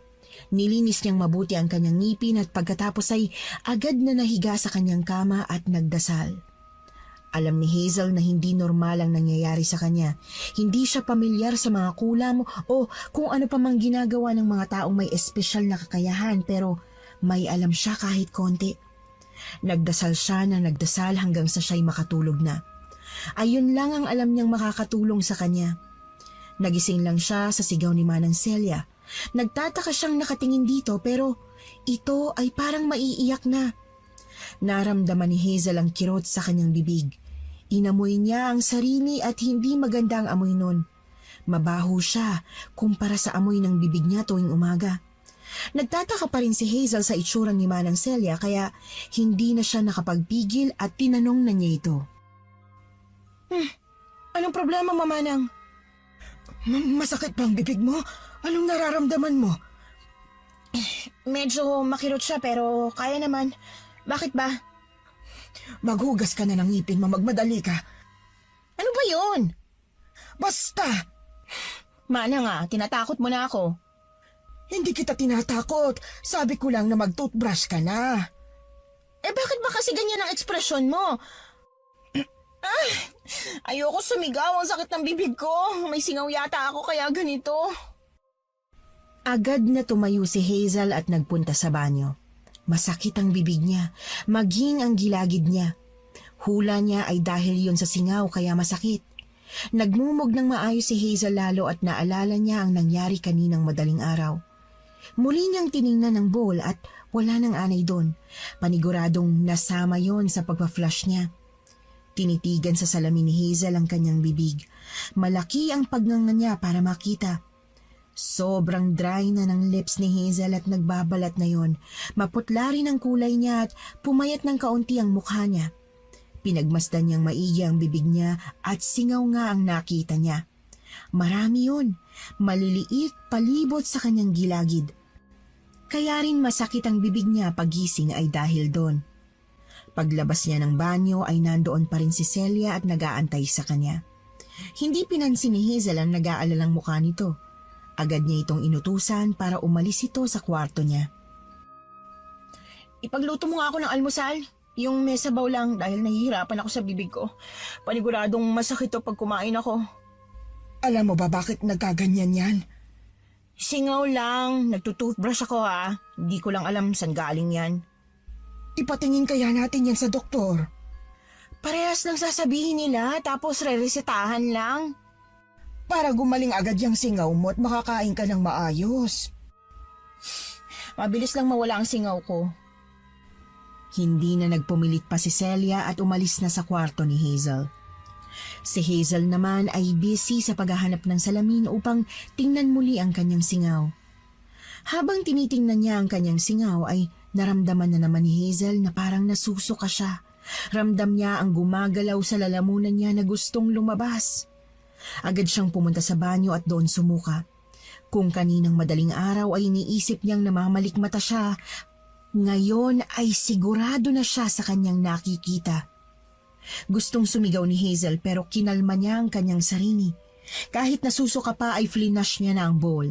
Nilinis niyang mabuti ang kanyang ngipin at pagkatapos ay agad na nahiga sa kanyang kama at nagdasal. Alam ni Hazel na hindi normal ang nangyayari sa kanya. Hindi siya pamilyar sa mga kulam o kung ano pa mang ginagawa ng mga taong may espesyal na kakayahan pero may alam siya kahit konti. Nagdasal siya na nagdasal hanggang sa siya'y makatulog na. Ayun lang ang alam niyang makakatulong sa kanya. Nagising lang siya sa sigaw ni Manang Celia. Nagtataka siyang nakatingin dito pero ito ay parang maiiyak na. Naramdaman ni Hazel ang kirot sa kanyang bibig. Inamoy niya ang sarili at hindi maganda ang amoy nun. Mabaho siya kumpara sa amoy ng bibig niya tuwing umaga. Nagtataka pa rin si Hazel sa itsura ni Manang Celia kaya hindi na siya nakapagpigil at tinanong na niya ito. Anong problema, Mamanang? Masakit ba ang bibig mo? Anong nararamdaman mo? Medyo makirot siya pero kaya naman. Bakit ba? Maghugas ka na ng ngipin mo, magmadali ka. Ano ba yun? Basta! Manang tinatakot mo na ako. Hindi kita tinatakot. Sabi ko lang na mag-toothbrush ka na. Bakit ba kasi ganyan ang ekspresyon mo? Ayoko sumigaw, ang sakit ng bibig ko. May singaw yata ako kaya ganito. Agad na tumayo si Hazel at nagpunta sa banyo. Masakit ang bibig niya, maging ang gilagid niya. Hula niya ay dahil yun sa singaw kaya masakit. Nagmumog ng maayos si Hazel lalo at naalala niya ang nangyari kaninang madaling araw. Muli niyang tiningnan ang bowl at wala nang anay doon. Paniguradong nasama yon sa pagpa-flush niya. Tinitigan sa salamin ni Hazel ang kanyang bibig. Malaki ang pagnganga niya para makita. Sobrang dry na ng lips ni Hazel at nagbabalat na yon. Maputla rin ang kulay niya at pumayat ng kaunti ang mukha niya. Pinagmasdan niyang maigi ang bibig niya at singaw nga ang nakita niya. Marami yun, maliliit palibot sa kanyang gilagid. Kaya rin masakit ang bibig niya pagising ay dahil doon. Paglabas niya ng banyo ay nandoon pa rin si Celia at nag-aantay sa kanya. Hindi pinansin ni Hazel ang nag-aalalang mukha nito. Agad niya itong inutusan para umalis ito sa kwarto niya. Ipagluto mo nga ako ng almusal. Yung may sabaw lang dahil nahihirapan ako sa bibig ko. Paniguradong masakit to pag kumain ako. Alam mo ba bakit nagkaganyan yan? Singaw lang. Nagtutoothbrush ako Hindi ko lang alam saan galing yan. Ipatingin kaya natin yan sa doktor. Parehas lang sasabihin nila tapos re-resetahan lang. Para gumaling agad yung singaw mo at makakain ka ng maayos. Mabilis lang mawala ang singaw ko. Hindi na nagpumilit pa si Celia at umalis na sa kwarto ni Hazel. Si Hazel naman ay busy sa paghahanap ng salamin upang tingnan muli ang kanyang singaw. Habang tinitingnan niya ang kanyang singaw ay naramdaman na naman ni Hazel na parang nasusuka siya. Ramdam niya ang gumagalaw sa lalamunan niya na gustong lumabas. Agad siyang pumunta sa banyo at doon sumuka. Kung kaninang madaling araw ay iniisip niyang namamalikmata siya, ngayon ay sigurado na siya sa kanyang nakikita. Gustong sumigaw ni Hazel pero kinalma niya ang kanyang sarili. Kahit nasusuka pa ay flinash niya na ang bowl.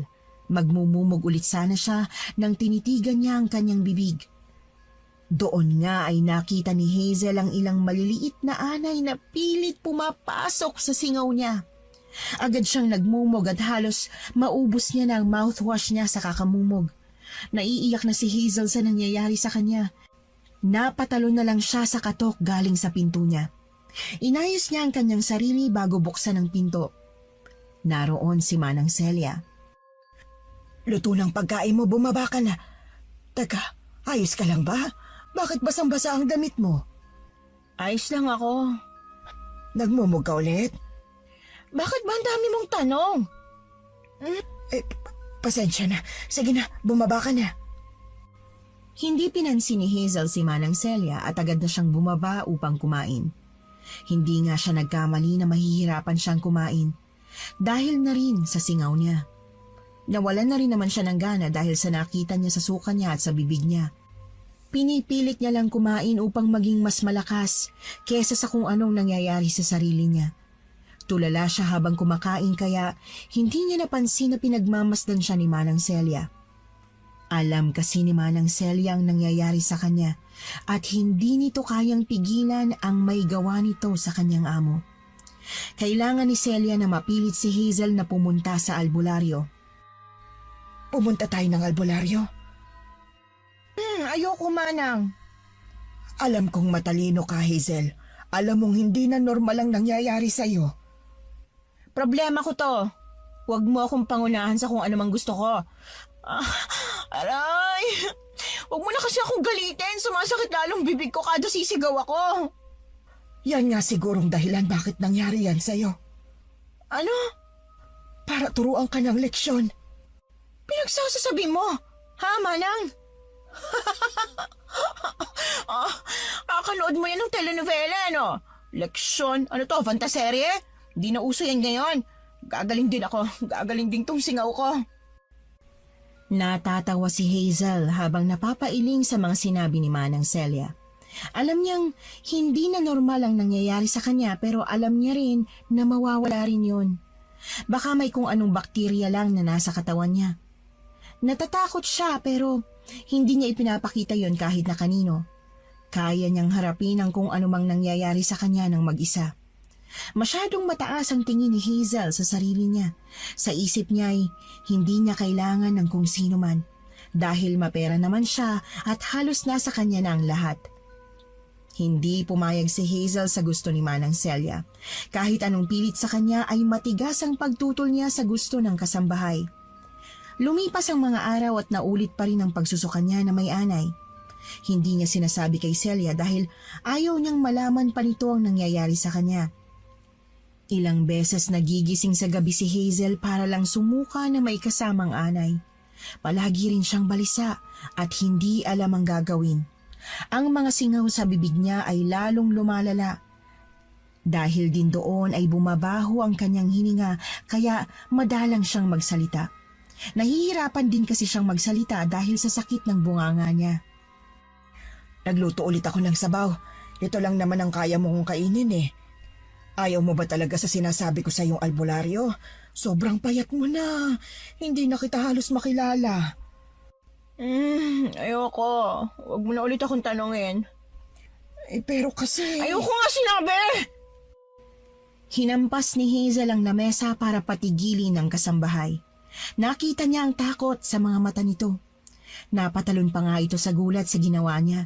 Magmumumog ulit sana siya nang tinitigan niya ang kanyang bibig. Doon nga ay nakita ni Hazel ang ilang maliliit na anay na pilit pumapasok sa singaw niya. Agad siyang nagmumog at halos maubos niya na ang mouthwash niya sa kakamumog. Naiiyak na si Hazel sa nangyayari sa kanya. Napatalo na lang siya sa katok galing sa pinto niya. Inayos niya ang kanyang sarili bago buksan ang pinto. Naroon si Manang Celia. Luto ng pagkain mo, bumaba ka na. Teka, ayos ka lang ba? Bakit basang-basa ang damit mo? Ayos lang ako. Nagmumog ka ulit? Bakit ba ang dami mong tanong? Pasensya na. Sige na, bumaba ka na. Hindi pinansin ni Hazel si Manang Celia at agad na siyang bumaba upang kumain. Hindi nga siya nagkamali na mahihirapan siyang kumain dahil na rin sa singaw niya. Nawalan na rin naman siya ng gana dahil sa nakita niya sa suka niya at sa bibig niya. Pinipilit niya lang kumain upang maging mas malakas kesa sa kung anong nangyayari sa sarili niya. Tulala siya habang kumakain kaya hindi niya napansin na pinagmamasdan siya ni Manang Celia. Alam kasi ni Manang Celia ang nangyayari sa kanya at hindi nito kayang pigilan ang may gawa nito sa kanyang amo. Kailangan ni Celia na mapilit si Hazel na pumunta sa albularyo. Pumunta tayo ng albularyo. Ayoko, Manang. Alam kong matalino ka, Hazel. Alam mong hindi na normal ang nangyayari sa'yo. Problema ko to. Huwag mo akong pangunahan sa kung ano mang gusto ko. Aray! Huwag mo na kasi akong galitin. Sumasakit lalong bibig ko kada sisigaw ako. Yan nga sigurong dahilan bakit nangyari yan sa'yo. Ano? Para turuan ka ng leksyon. Pinagsasasabi mo? Ha, Manang? Kakanood mo yan ng telenovela, no? Leksyon? Ano to, fantaserye? Di na uso yan ngayon. Gagaling din ako. Gagaling din tong singaw ko. Natatawa si Hazel habang napapailing sa mga sinabi ni Manang Celia. Alam niyang hindi na normal ang nangyayari sa kanya pero alam niya rin na mawawala rin yun. Baka may kung anong bakterya lang na nasa katawan niya. Natatakot siya pero hindi niya ipinapakita yon kahit na kanino. Kaya niyang harapin ang kung anumang nangyayari sa kanya ng mag-isa. Masyadong mataas ang tingin ni Hazel sa sarili niya. Sa isip niya ay hindi niya kailangan ng kung sino man dahil mapera naman siya at halos nasa kanya na ang lahat. Hindi pumayag si Hazel sa gusto ni Manang Celia. Kahit anong pilit sa kanya ay matigas ang pagtutol niya sa gusto ng kasambahay. Lumipas ang mga araw at naulit pa rin ang pagsusukan niya na may anay. Hindi niya sinasabi kay Celia dahil ayaw niyang malaman pa nito ang nangyayari sa kanya. Ilang beses nagigising sa gabi si Hazel para lang sumuka na may kasamang anay. Palagi rin siyang balisa at hindi alam ang gagawin. Ang mga singaw sa bibig niya ay lalong lumalala. Dahil din doon ay bumabaho ang kanyang hininga kaya madalang siyang magsalita. Nahihirapan din kasi siyang magsalita dahil sa sakit ng bunganga niya. Nagluto ulit ako ng sabaw. Ito lang naman ang kaya mong kainin eh. Ayaw mo ba talaga sa sinasabi ko sa iyong albularyo? Sobrang payat mo na. Hindi na kita halos makilala. Ayoko. Huwag mo na ulit akong tanongin. Pero kasi... Ayoko nga sinabi! Hinampas ni Hazel ang lamesa para patigilin ang kasambahay. Nakita niya ang takot sa mga mata nito. Napatalon pa nga ito sa gulat sa ginawa niya.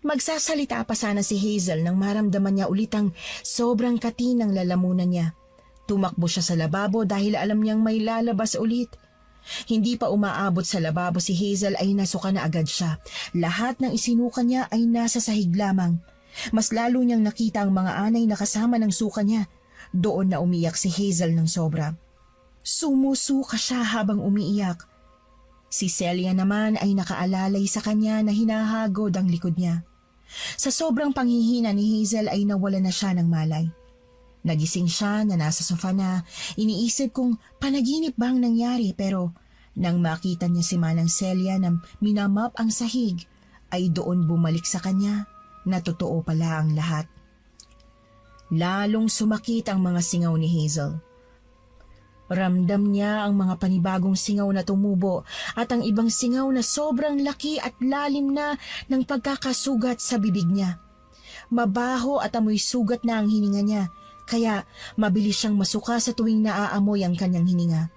Magsasalita pa sana si Hazel nang maramdaman niya ulit ang sobrang kati ng lalamunan niya. Tumakbo siya sa lababo dahil alam niyang may lalabas ulit. Hindi pa umaabot sa lababo si Hazel ay nasuka na agad siya. Lahat ng isinuka niya ay nasa sahig lamang. Mas lalo niyang nakita ang mga anay na kasama ng suka niya. Doon na umiyak si Hazel ng sobra. Sumusuka siya habang umiiyak. Si Celia naman ay nakaalalay sa kanya na hinahagod ang likod niya. Sa sobrang panghihina ni Hazel ay nawala na siya ng malay. Nagising siya na nasa sofa na, iniisip kung panaginip ba ang nangyari pero nang makita niya si Manang Celia na minamap ang sahig, ay doon bumalik sa kanya na totoo pala ang lahat. Lalong sumakit ang mga singaw ni Hazel. Ramdam niya ang mga panibagong singaw na tumubo at ang ibang singaw na sobrang laki at lalim na ng pagkakasugat sa bibig niya. Mabaho at amoy sugat na ang hininga niya, kaya mabilis siyang masuka sa tuwing naaamoy ang kanyang hininga.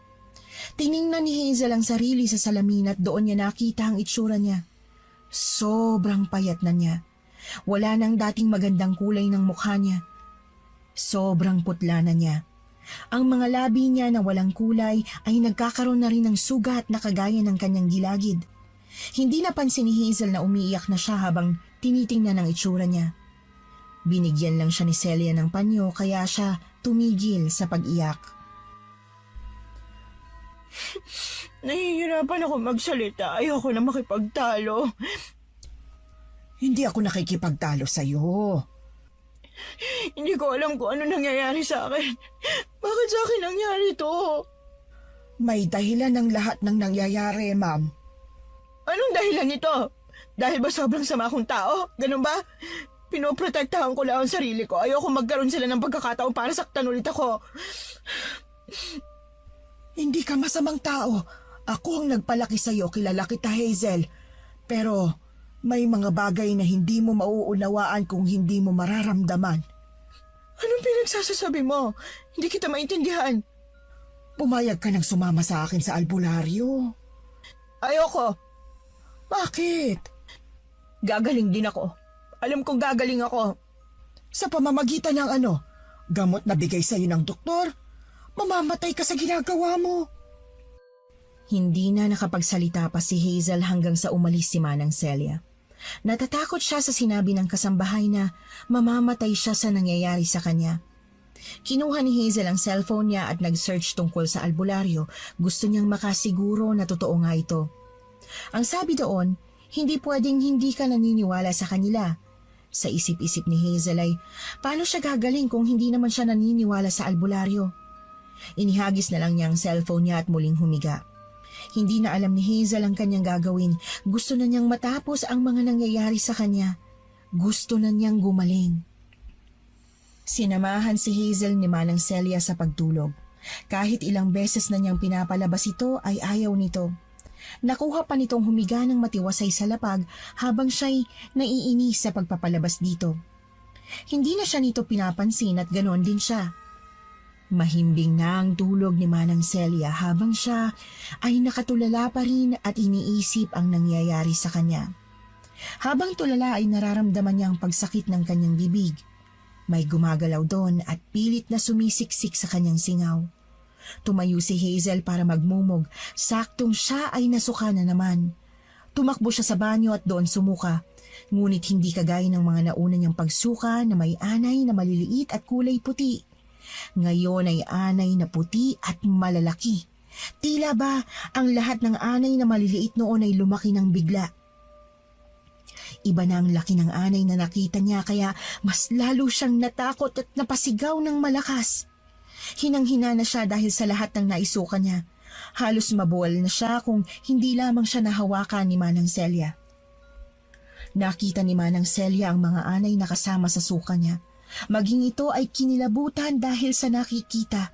Tiningnan ni Hazel ang sarili sa salamin at doon niya nakita ang itsura niya. Sobrang payat na niya. Wala nang dating magandang kulay ng mukha niya. Sobrang putla na niya. Ang mga labi niya na walang kulay ay nagkakaroon na rin ng sugat na kagaya ng kanyang gilagid. Hindi napansin ni Hazel na umiiyak na siya habang tinitingnan ang itsura niya. Binigyan lang siya ni Celia ng panyo kaya siya tumigil sa pag-iyak. Nahihirapan ako magsalita. Ayoko na makipagtalo. Hindi ako nakikipagtalo sa'yo. Hindi ko alam kung ano nangyayari sa akin. Bakit sa akin nangyari to? May dahilan ng lahat ng nangyayari, ma'am. Anong dahilan nito? Dahil ba sobrang sama akong tao? Ganun ba? Pinoprotektahan ko lang ang sarili ko. Ayoko magkaroon sila ng pagkakataon para saktan ulit ako. Hindi ka masamang tao. Ako ang nagpalaki sa'yo, kilala kita, Hazel. Pero may mga bagay na hindi mo mauunawaan kung hindi mo mararamdaman. Anong pinagsasasabi mo? Hindi kita maintindihan. Pumayag ka nang sumama sa akin sa albularyo. Ayoko. Bakit? Gagaling din ako. Alam kong gagaling ako. Sa pamamagitan ng ano? Gamot na bigay sa'yo ng doktor? Mamamatay ka sa ginagawa mo. Hindi na nakapagsalita pa si Hazel hanggang sa umalis si Manang Celia. Natatakot siya sa sinabi ng kasambahay na mamamatay siya sa nangyayari sa kanya. Kinuha ni Hazel ang cellphone niya at nag-search tungkol sa albularyo. Gusto niyang makasiguro na totoo nga ito. Ang sabi doon, hindi pwedeng hindi ka naniniwala sa kanila. Sa isip-isip ni Hazel ay, paano siya gagaling kung hindi naman siya naniniwala sa albularyo? Inihagis na lang niya ang cellphone niya at muling humiga. Hindi na alam ni Hazel ang kanyang gagawin. Gusto na niyang matapos ang mga nangyayari sa kanya. Gusto na niyang gumaling. Sinamahan si Hazel ni Manang Celia sa pagtulog. Kahit ilang beses na niyang pinapalabas ito ay ayaw nito. Nakuha pa nitong humiga ng matiwasay sa lapag habang siya'y naiinis sa pagpapalabas dito. Hindi na siya nito pinapansin at ganoon din siya. Mahimbing na ang tulog ni Manang Celia habang siya ay nakatulala pa rin at iniisip ang nangyayari sa kanya. Habang tulala ay nararamdaman niya ang pagsakit ng kanyang bibig. May gumagalaw doon at pilit na sumisiksik sa kanyang singaw. Tumayo si Hazel para magmumog, saktong siya ay nasuka na naman. Tumakbo siya sa banyo at doon sumuka. Ngunit hindi kagaya ng mga nauna niyang pagsuka na may anay na maliliit at kulay puti. Ngayon ay anay na puti at malalaki. Tila ba ang lahat ng anay na maliliit noon ay lumaki ng bigla. Iba na ang laki ng anay na nakita niya kaya mas lalo siyang natakot at napasigaw ng malakas. Hinang-hina na siya dahil sa lahat ng naisuka niya. Halos mabuwal na siya kung hindi lamang siya nahawakan ni Manang Celia. Nakita ni Manang Celia ang mga anay na kasama sa suka niya. Maging ito ay kinilabutan dahil sa nakikita.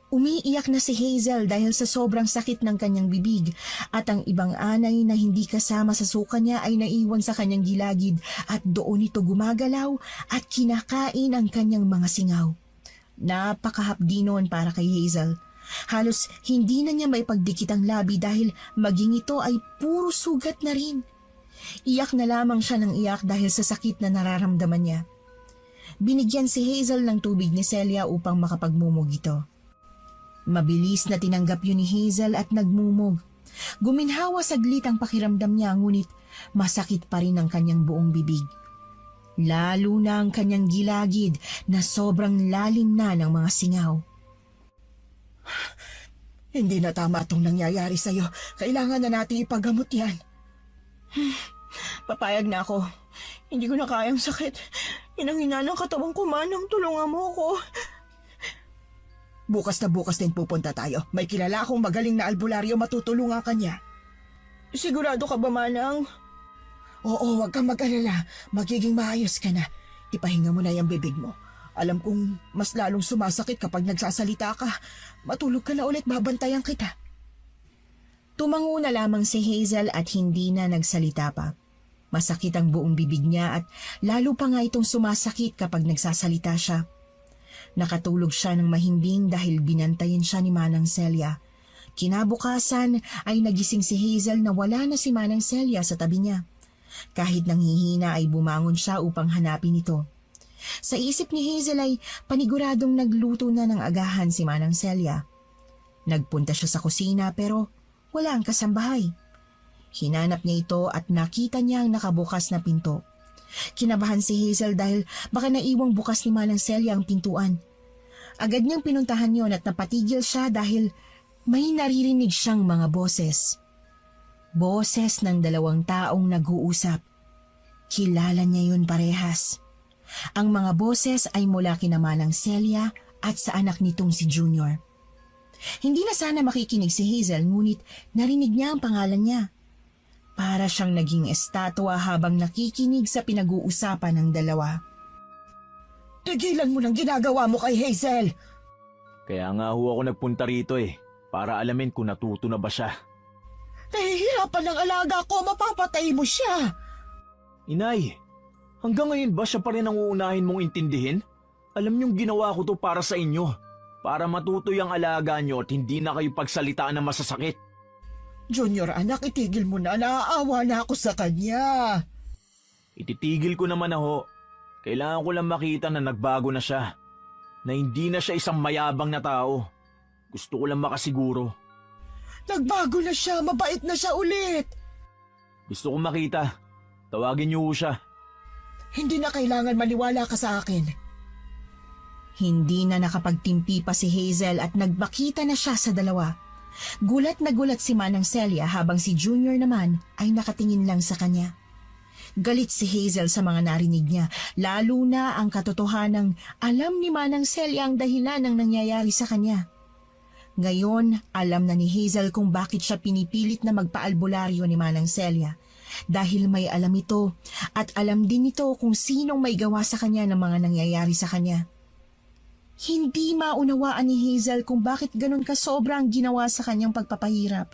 Umiiyak na si Hazel dahil sa sobrang sakit ng kanyang bibig at ang ibang anay na hindi kasama sa suka niya ay naiwan sa kanyang gilagid at doon ito gumagalaw at kinakain ang kanyang mga singaw. Napakahapdi noon para kay Hazel. Halos hindi na niya maipagdikit ang labi dahil maging ito ay puro sugat na rin. Iyak na lamang siya ng iyak dahil sa sakit na nararamdaman niya. Binigyan si Hazel ng tubig ni Celia upang makapagmumog ito. Mabilis na tinanggap yun ni Hazel at nagmumog. Guminhawa saglit ang pakiramdam niya ngunit masakit pa rin ang kanyang buong bibig. Lalo na ang kanyang gilagid na sobrang lalim na ng mga singaw. Hindi na tama itong nangyayari sa'yo. Kailangan na natin ipagamot yan. Papayag na ako. Hindi ko na kayang sakit. Hinang-hina ng katawan ko, Manang. Tulungan mo ako. Bukas na bukas din pupunta tayo. May kilala akong magaling na albularyo, matutulungan ka niya. Sigurado ka ba, Manang? Oo, huwag kang mag-alala. Magiging maayos ka na. Ipahinga mo na yung bibig mo. Alam kong mas lalong sumasakit kapag nagsasalita ka. Matulog ka na ulit, babantayan kita. Tumango na lamang si Hazel at hindi na nagsalita pa. Masakit ang buong bibig niya at lalo pa nga itong sumasakit kapag nagsasalita siya. Nakatulog siya ng mahimbing dahil binantayan siya ni Manang Celia. Kinabukasan ay nagising si Hazel na wala na si Manang Celia sa tabi niya. Kahit nanghihina ay bumangon siya upang hanapin ito. Sa isip ni Hazel ay paniguradong nagluto na ng agahan si Manang Celia. Nagpunta siya sa kusina pero wala ang kasambahay. Hinanap niya ito at nakita niya ang nakabukas na pinto. Kinabahan si Hazel dahil baka naiwang bukas ni Manang Celia ang pintuan. Agad niyang pinuntahan yon at napatigil siya dahil may naririnig siyang mga boses. Boses ng dalawang taong nag-uusap. Kilala niya yun parehas. Ang mga boses ay mula kina Manang Celia at sa anak nitong si Junior. Hindi na sana makikinig si Hazel ngunit narinig niya ang pangalan niya. Para siyang naging estatwa habang nakikinig sa pinag-uusapan ng dalawa. Tigilan mo ng ginagawa mo kay Hazel! Kaya nga ho ako nagpunta rito para alamin kung natuto na ba siya. Nahihirapan ng alaga ko, mapapatay mo siya! Inay, hanggang ngayon ba siya pa rin ang uunahin mong intindihin? Alam niyong ginawa ko to para sa inyo. Para matutoy ang alaga niyo at hindi na kayo pagsalitaan na masasakit. Junior anak, itigil mo na. Naaawa na ako sa kanya. Ititigil ko naman ho. Kailangan ko lang makita na nagbago na siya. Na hindi na siya isang mayabang na tao. Gusto ko lang makasiguro. Nagbago na siya, mabait na siya ulit. Gusto ko makita. Tawagin niyo ho siya. Hindi na kailangan maniwala ka sa akin. Hindi na nakapagtimpi pa si Hazel at nagbakita na siya sa dalawa. Gulat na gulat si Manang Celia habang si Junior naman ay nakatingin lang sa kanya. Galit si Hazel sa mga narinig niya, lalo na ang katotohanang alam ni Manang Celia ang dahilan ng nangyayari sa kanya. Ngayon, alam na ni Hazel kung bakit siya pinipilit na magpaalbularyo ni Manang Celia. Dahil may alam ito at alam din ito kung sinong may gawa sa kanya ng mga nangyayari sa kanya. Hindi maunawaan ni Hazel kung bakit ganun kasobra ang ginawa sa kanyang pagpapahirap.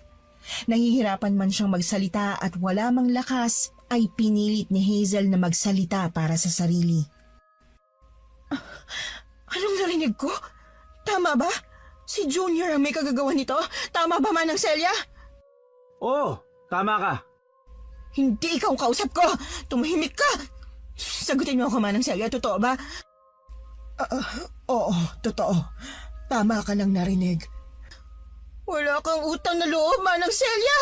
Nahihirapan man siyang magsalita at wala mang lakas, ay pinilit ni Hazel na magsalita para sa sarili. Anong narinig ko? Tama ba? Si Junior ang may kagagawa nito? Tama ba, Manang Celia? Oo, tama ka. Hindi ikaw ang kausap ko! Tumahimik ka! Sagutin mo ako, Manang Celia, totoo ba? Oo, totoo. Tama ka nang narinig. Wala kang utang na loob, Manang Celia!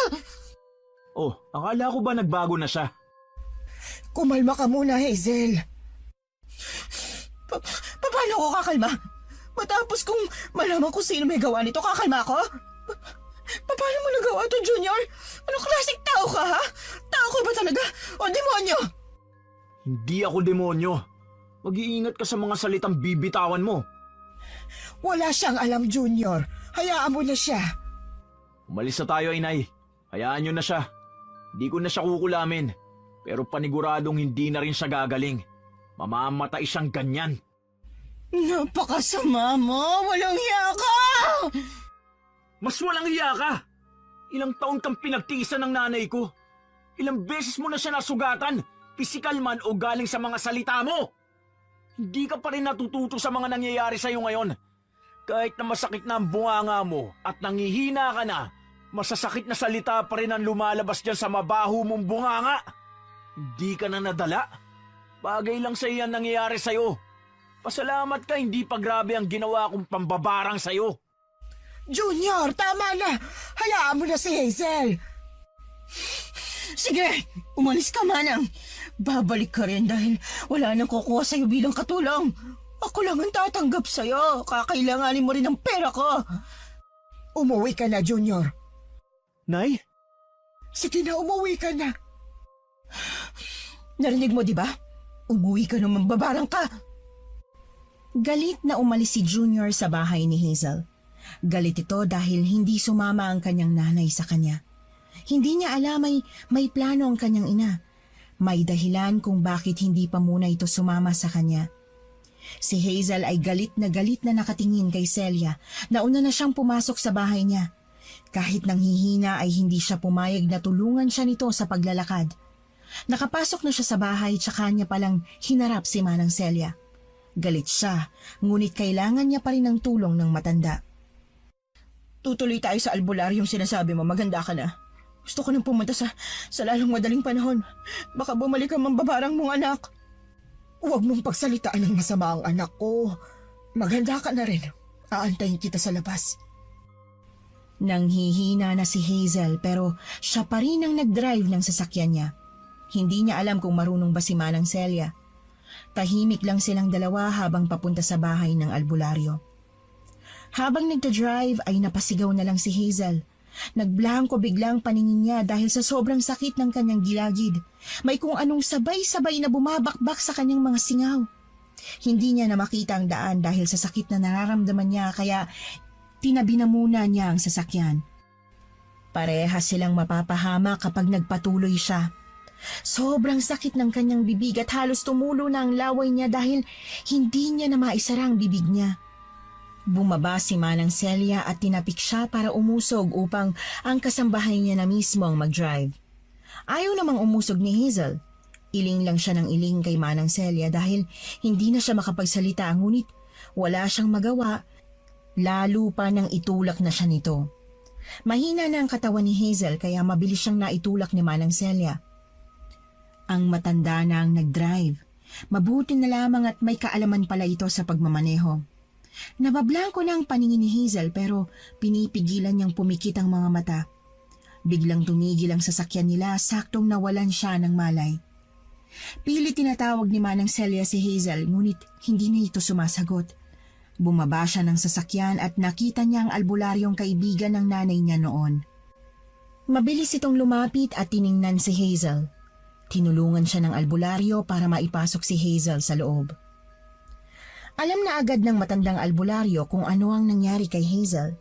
Oh, akala ko ba nagbago na siya? Kumalma ka muna, Hazel. Paano ako kakalma? Matapos kung malaman kung sino may gawa nito, kakalma ako? Paano mo nagawa to, Junior? Anong klaseng tao ka, ha? Tao ka ba talaga? O demonyo? Hindi ako demonyo. Mag-iingat ka sa mga salitang bibitawan mo. Wala siyang alam, Junior. Hayaan mo na siya. Umalis na tayo, inay. Hayaan nyo na siya. Hindi ko na siya kukulamin. Pero paniguradong hindi na rin siya gagaling. Mamamatay siyang ganyan. Napakasama mo! Walang hiya ka! Mas walang hiya ka! Ilang taon kang pinagtiisan ng nanay ko. Ilang beses mo na siya nasugatan, pisikal man o galing sa mga salita mo. Hindi ka pa rin natututo sa mga nangyayari sa'yo ngayon. Kahit na masakit na ang bunganga mo at nangihina ka na, masasakit na salita pa rin ang lumalabas dyan sa mabaho mong bunganga. Hindi ka na nadala. Bagay lang sa iyan nangyayari sa'yo. Pasalamat ka, hindi pa grabe ang ginawa kong pambabarang sa'yo. Junior, tama na. Hayaan mo na si Hazel. Sige, umalis ka, Manang. Babalik ka rin dahil wala nang kukuha sa'yo bilang katulong. Ako lang ang tatanggap sa'yo. Kakailanganin mo rin ang pera ko. Umuwi ka na, Junior. Nay? Sige na, umuwi ka na. Narinig mo, di ba? Umuwi ka naman, babarang ka. Galit na umalis si Junior sa bahay ni Hazel. Galit ito dahil hindi sumama ang kanyang nanay sa kanya. Hindi niya alam may plano ang kanyang ina. May dahilan kung bakit hindi pa muna ito sumama sa kanya. Si Hazel ay galit na nakatingin kay Celia. Nauna na siyang pumasok sa bahay niya. Kahit nanghihina ay hindi siya pumayag na tulungan siya nito sa paglalakad. Nakapasok na siya sa bahay tsaka niya palang hinarap si Manang Celia. Galit siya, ngunit kailangan niya pa rin ng tulong ng matanda. Tutuloy tayo sa albularyong sinasabi mo, maganda ka na. Gusto ko nang pumunta sa lalong madaling panahon. Baka bumalik ang mambabarang mong anak. Huwag mong pagsalitaan ng masama ang anak ko. Maganda ka na rin. Aantayin kita sa labas. Nanghihina na si Hazel pero siya pa rin ang nag-drive ng sasakyan niya. Hindi niya alam kung marunong ba si Manang Celia. Tahimik lang silang dalawa habang papunta sa bahay ng albularyo. Habang nagda-drive ay napasigaw na lang si Hazel. Nagblanko biglang paningin niya dahil sa sobrang sakit ng kanyang gilagid. May kung anong sabay-sabay na bumabakbak sa kanyang mga singaw. Hindi niya na makita ang daan dahil sa sakit na nararamdaman niya kaya tinabi na muna niya ang sasakyan. Parehas silang mapapahama kapag nagpatuloy siya. Sobrang sakit ng kanyang bibig at halos tumulo na ang laway niya dahil hindi niya na maisara ang bibig niya. Bumaba si Manang Celia at tinapik siya para umusog upang ang kasambahay niya na mismo ang mag-drive. Ayaw namang umusog ni Hazel. Iling lang siya ng iling kay Manang Celia dahil hindi na siya makapagsalita ngunit wala siyang magawa, lalo pa nang itulak na siya nito. Mahina na ang katawan ni Hazel kaya mabilis siyang naitulak ni Manang Celia. Ang matanda na ang nag-drive. Mabuti na lamang at may kaalaman pala ito sa pagmamaneho. Nabablangko na ang paningin ni Hazel pero pinipigilan niyang pumikit ang mga mata. Biglang tumigil ang sasakyan nila, saktong nawalan siya ng malay. Pilit tinatawag ni Manang Celia si Hazel ngunit hindi na ito sumasagot. Bumaba siya ng sasakyan at nakita niya ang albularyong kaibigan ng nanay niya noon. Mabilis itong lumapit at tiningnan si Hazel. Tinulungan siya ng albularyo para maipasok si Hazel sa loob. Alam na agad ng matandang albularyo kung ano ang nangyari kay Hazel.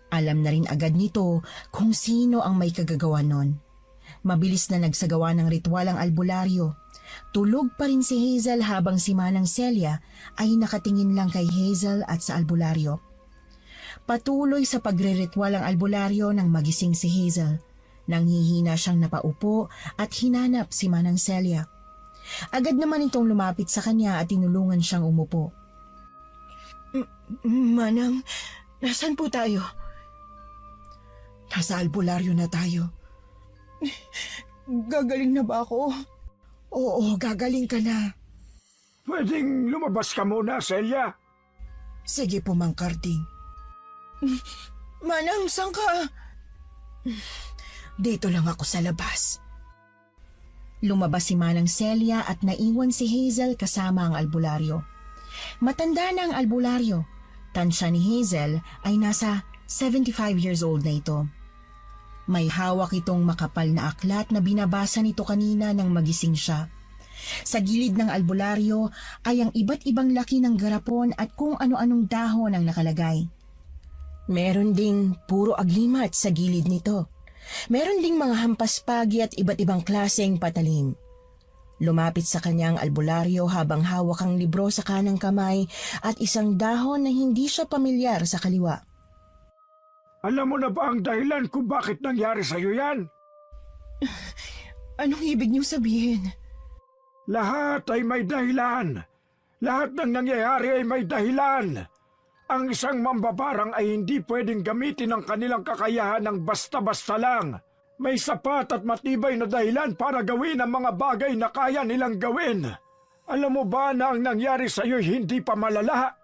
Alam na rin agad nito kung sino ang may kagagawa nun. Mabilis na nagsagawa ng ritual ang albularyo. Tulog pa rin si Hazel habang si Manang Celia ay nakatingin lang kay Hazel at sa albularyo. Patuloy sa pagre-ritual ang albularyo nang magising si Hazel. Nanghihina siyang napaupo at hinanap si Manang Celia. Agad naman itong lumapit sa kanya at tinulungan siyang umupo. Manang, nasan po tayo? Nasa albularyo na tayo. Gagaling na ba ako? Oo, gagaling ka na. Pwedeng lumabas ka muna, Celia. Sige po, Mang Karding. Manang, saan ka? Dito lang ako sa labas. Lumabas si Manang Celia at naiwan si Hazel kasama ang albularyo. Matanda na ang albularyo. Tansya ni Hazel ay nasa 75 years old na ito. May hawak itong makapal na aklat na binabasa nito kanina nang magising siya. Sa gilid ng albularyo ay ang iba't ibang laki ng garapon at kung ano-anong dahon ang nakalagay. Meron ding puro aglimat sa gilid nito. Meron ding mga hampaspagi at iba't ibang klaseng patalim. Lumapit sa kanyang albularyo habang hawak ang libro sa kanang kamay at isang dahon na hindi siya pamilyar sa kaliwa. Alam mo na ba ang dahilan kung bakit nangyari sa'yo yan? Anong ibig niyong sabihin? Lahat ay may dahilan. Lahat ng nangyayari ay may dahilan. Ang isang mambabarang ay hindi pwedeng gamitin ang kanilang kakayahan ng basta-basta lang. May sapat at matibay na dahilan para gawin ang mga bagay na kaya nilang gawin. Alam mo ba na ang nangyari sa iyo hindi pa malala?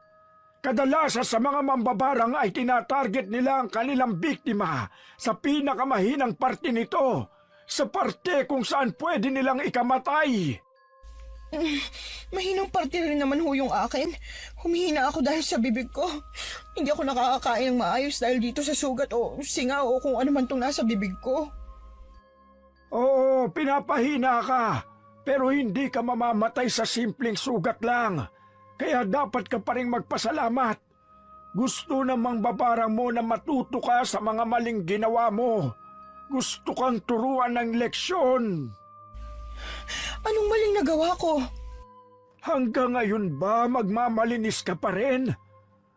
Kadalasan sa mga mambabarang ay tinatarget nila ang kanilang biktima sa pinakamahinang parte nito, sa parte kung saan pwede nilang ikamatay. Mahinang parte rin naman ho yung akin. Humihina ako dahil sa bibig ko. Hindi ako nakakakain ng maayos dahil dito sa sugat o singa o kung ano man itong nasa bibig ko. Oo, pinapahina ka, pero hindi ka mamamatay sa simpleng sugat lang. Kaya dapat ka pa rin magpasalamat. Gusto namang babarang mo na matuto ka sa mga maling ginawa mo. Gusto kang turuan ng leksyon. Anong maling nagawa ko? Hanggang ngayon ba magmamalinis ka pa rin?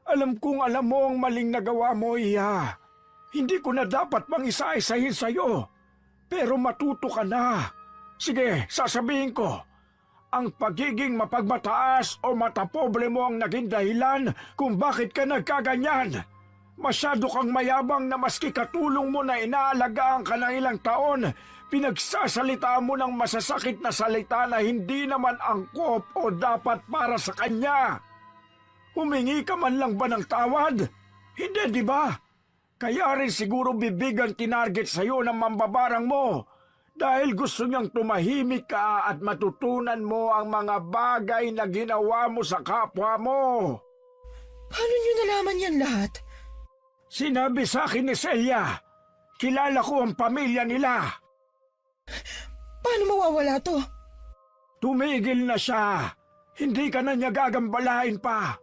Alam kong alam mo ang maling nagawa mo, Iya. Hindi ko na dapat pang isa-isahin sa'yo. Pero matuto ka na. Sige, sasabihin ko. Ang pagiging mapagmataas o matapobre mo ang naging dahilan kung bakit ka nagkaganyan. Masyado kang mayabang na maski katulong mo na inaalagaan ka ng ilang taon, pinagsasalita mo ng masasakit na salita na hindi naman angkop o dapat para sa kanya. Humingi ka man lang ba ng tawad? Hindi, di ba? Kaya rin siguro bibigang tinarget sa'yo ng mambabarang mo dahil gusto niyang tumahimik ka at matutunan mo ang mga bagay na ginawa mo sa kapwa mo. Paano niyo nalaman yan lahat? Sinabi sa akin ni Celia. Kilala ko ang pamilya nila. Paano mawawala to? Tumigil na siya. Hindi ka na niya gagambalain pa.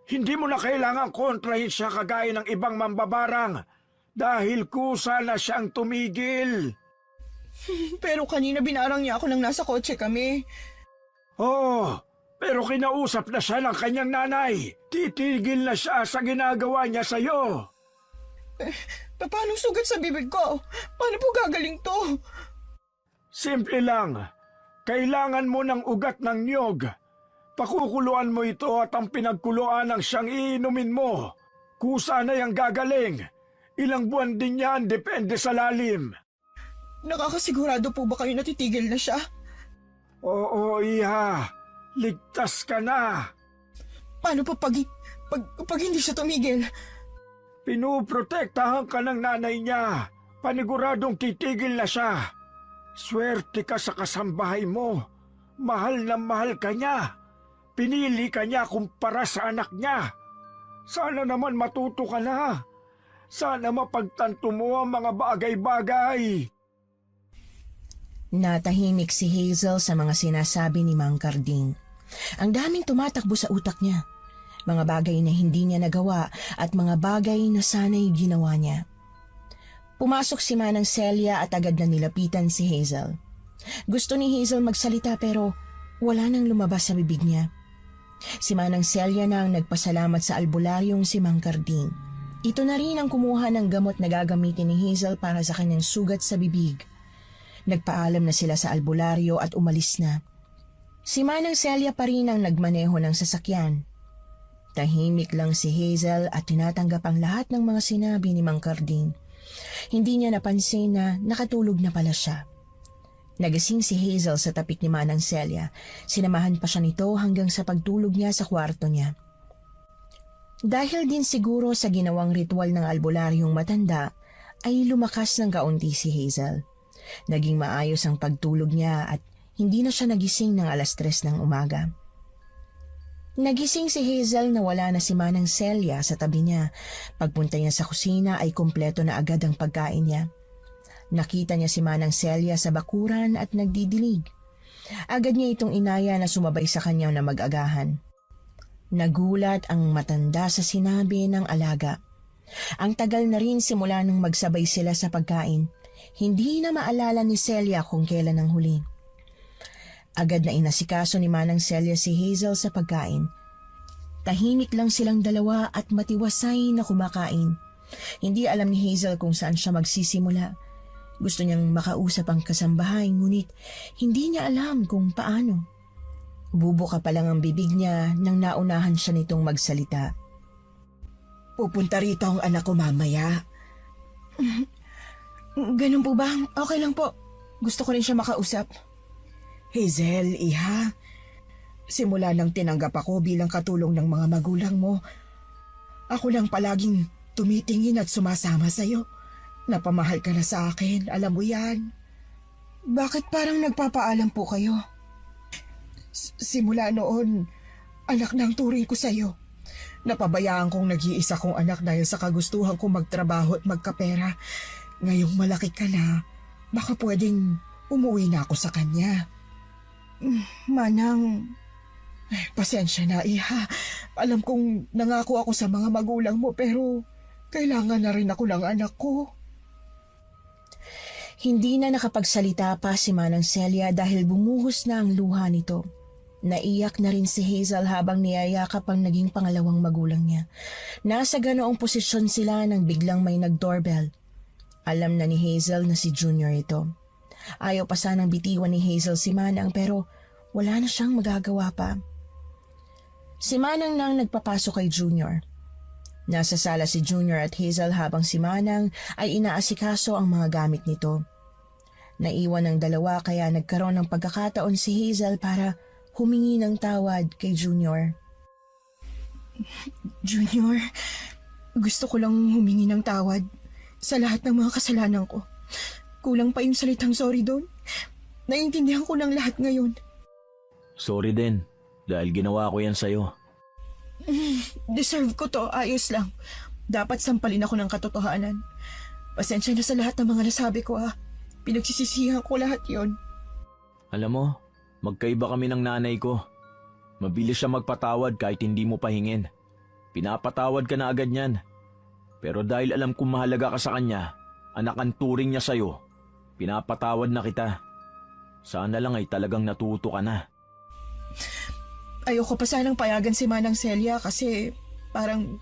Hindi mo na kailangang kontrahin siya kagaya ng ibang mambabarang dahil kusa na siyang tumigil. Pero kanina binarang niya ako nang nasa kotse kami. Oo, pero kinausap na siya ng kanyang nanay. Titigil na siya sa ginagawa niya sa'yo. Paano sugat sa bibig ko? Paano po gagaling to? Simple lang. Kailangan mo ng ugat ng niyog. Pakukuluan mo ito at ang pinagkuluan ang siyang iinumin mo. Kusa na yang gagaling. Ilang buwan din yan, depende sa lalim. Nakakasigurado po ba kayo natitigil na siya? Oo, Iha. Ligtas ka na. Paano pa pag hindi siya tumigil? Pinuprotektahan ka ng nanay niya. Paniguradong titigil na siya. Swerte ka sa kasambahay mo. Mahal na mahal ka niya. Pinili ka niya kumpara sa anak niya. Sana naman matuto ka na. Sana mapagtanto mo ang mga bagay-bagay. Natahimik si Hazel sa mga sinasabi ni Mang Carding. Ang daming tumatakbo sa utak niya. Mga bagay na hindi niya nagawa at mga bagay na sana'y ginawa niya. Pumasok si Manang Celia at agad na nilapitan si Hazel. Gusto ni Hazel magsalita pero wala nang lumabas sa bibig niya. Si Manang Celia na ang nagpasalamat sa albularyong si Mang Carding. Ito na rin ang kumuha ng gamot na gagamitin ni Hazel para sa kanyang sugat sa bibig. Nagpaalam na sila sa albularyo at umalis na. Si Manang Celia pa rin ang nagmaneho ng sasakyan. Tahimik lang si Hazel at tinatanggap ang lahat ng mga sinabi ni Mang Carding. Hindi niya napansin na nakatulog na pala siya. Nagising si Hazel sa tapik ni Manang Celia. Sinamahan pa siya nito hanggang sa pagtulog niya sa kwarto niya. Dahil din siguro sa ginawang ritual ng albularyong matanda, ay lumakas ng kaunti si Hazel. Naging maayos ang pagtulog niya at hindi na siya nagising ng 3:00 ng umaga. Nagising si Hazel na wala na si Manang Celia sa tabi niya. Pagpunta niya sa kusina ay kumpleto na agad ang pagkain niya. Nakita niya si Manang Celia sa bakuran at nagdidilig. Agad niya itong inaya na sumabay sa kanya na mag-agahan. Nagulat ang matanda sa sinabi ng alaga. Ang tagal na rin simula nang magsabay sila sa pagkain. Hindi na maalala ni Celia kung kailan ang huli. Agad na inasikaso ni Manang Celia si Hazel sa pagkain. Tahimik lang silang dalawa at matiwasay na kumakain. Hindi alam ni Hazel kung saan siya magsisimula. Gusto niyang makausap ang kasambahay ngunit hindi niya alam kung paano. Bubuka pa lang ang bibig niya nang naunahan siya nitong magsalita. Pupunta rito ang anak ko mamaya. Ganun po ba? Okay lang po. Gusto ko rin siya makausap. Hazel, Iha. Simula nang tinanggap ako bilang katulong ng mga magulang mo, ako lang palaging tumitingin at sumasama sa'yo. Napamahal ka na sa akin, alam mo yan. Bakit parang nagpapaalam po kayo? Simula noon, anak na ang turing ko sa'yo. Napabayaan kong nag-iisa kong anak dahil sa kagustuhan kong magtrabaho at magkapera. Ngayong malaki ka na, baka pwedeng umuwi na ako sa kanya. Manang, Pasensya na, Iha. Alam kong nangako ako sa mga magulang mo pero kailangan na rin ako ng anak ko. hindi na nakapagsalita pa si Manang Celia dahil bumuhos na ang luha nito. Naiyak na rin si Hazel habang niyayakap ang naging pangalawang magulang niya. Nasa ganoong posisyon sila nang biglang may nag-doorbell. Alam na ni Hazel na si Junior ito. Ayaw pa sanang bitiwan ni Hazel si Manang pero wala na siyang magagawa pa. Si Manang nang nagpapasok kay Junior. Nasa sala si Junior at Hazel habang si Manang ay inaasikaso ang mga gamit nito. Naiwan ng dalawa kaya nagkaroon ng pagkakataon si Hazel para humingi ng tawad kay Junior. Junior, gusto ko lang humingi ng tawad sa lahat ng mga kasalanan ko. Kulang pa yung salitang sorry doon. Naiintindihan ko ng lahat ngayon. Sorry din, dahil ginawa ko yan sa'yo. Deserve ko to, ayos lang. Dapat sampalin ako ng katotohanan. Pasensya na sa lahat ng mga nasabi ko ha. Pinagsisisihan ko lahat yon. Alam mo, magkaiba kami ng nanay ko. Mabilis siya magpatawad kahit hindi mo pahingin. Pinapatawad ka na agad niyan. Pero dahil alam kong mahalaga ka sa kanya, anak ang turing niya sa'yo, pinapatawad na kita. Sana lang ay talagang natuto ka na. Ayoko pa sanang payagan si Manang Celia kasi parang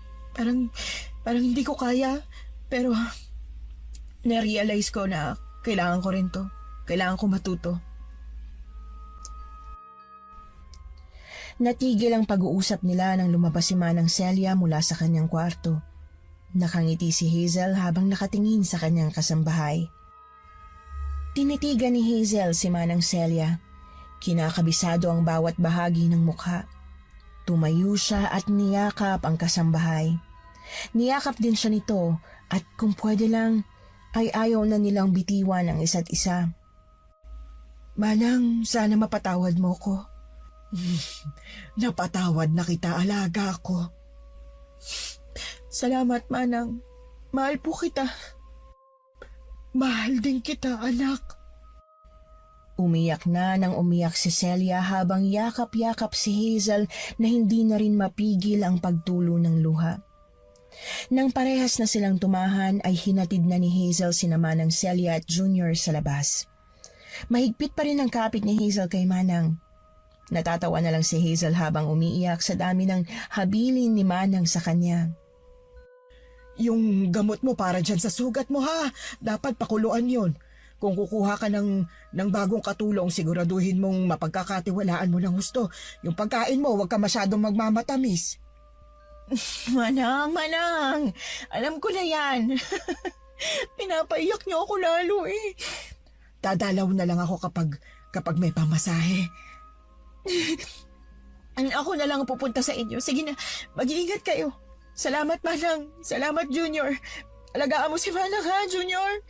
hindi ko kaya. Pero na-realize ko na kailangan ko rin to. Kailangan ko matuto. Natigil ang pag-uusap nila nang lumabas si Manang Celia mula sa kanyang kwarto. Nakangiti si Hazel habang nakatingin sa kanyang kasambahay. Tinitigan ni Hazel si Manang Celia. Kinakabisado ang bawat bahagi ng mukha. Tumayo siya at niyakap ang kasambahay. Niyakap din siya nito at kung pwede lang ay ayaw na nilang bitiwan ang isa't isa. Manang, sana mapatawad mo ko. Napatawad na kita, alaga ko. Salamat, Manang. Mahal po kita. Mahal din kita, anak. Umiyak na nang umiyak si Celia habang yakap-yakap si Hazel na hindi na rin mapigil ang pagtulo ng luha. Nang parehas na silang tumahan ay hinatid na ni Hazel sina Manang Celia at Junior sa labas. Mahigpit pa rin ang kapit ni Hazel kay Manang. Natatawa na lang si Hazel habang umiiyak sa dami ng habilin ni Manang sa kanya. Yung gamot mo para dyan sa sugat mo ha. Dapat pakuluan yon. Kung kukuha ka ng bagong katulong, siguraduhin mong mapagkakatiwalaan mo ng husto. Yung pagkain mo, huwag ka masyadong magmamatamis. Manang. Alam ko na yan. Pinapaiyak niyo ako lalo eh. Dadalaw na lang ako kapag may pamasahe. Ako na lang ang pupunta sa inyo. Sige na, mag-iingat kayo. Salamat, Manang. Salamat, Junior. Alagaan mo si Manang, ha, Junior?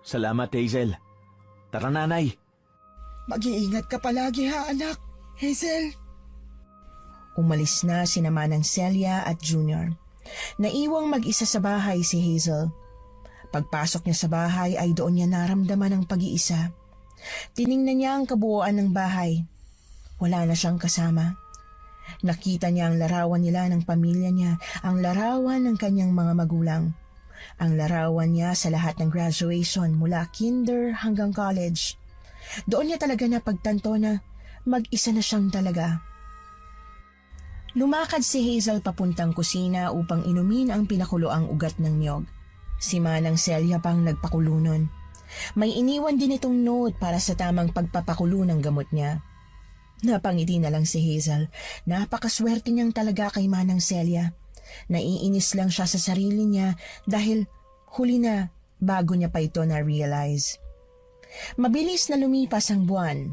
Salamat, Hazel. Tara, nanay. Mag-iingat ka palagi, ha, anak. Hazel. Umalis na sina Manang Celia at Junior. Naiwang mag-isa sa bahay si Hazel. Pagpasok niya sa bahay ay doon niya naramdaman ang pag-iisa. Tiningnan niya ang kabuuan ng bahay. Wala na siyang kasama. Nakita niya ang larawan nila ng pamilya niya, ang larawan ng kanyang mga magulang. Ang larawan niya sa lahat ng graduation mula kinder hanggang college. Doon niya talaga napagtanto na mag-isa na siyang talaga. Lumakad si Hazel papuntang kusina upang inumin ang pinakuloang ugat ng niyog. Si Manang Celia pang nagpakulo nun. May iniwan din itong note para sa tamang pagpapakulo ng gamot niya. Napangiti na lang si Hazel. Napakaswerte niyang talaga kay Manang Celia. Naiinis lang siya sa sarili niya dahil huli na bago niya pa ito na-realize. Mabilis na lumipas ang buwan.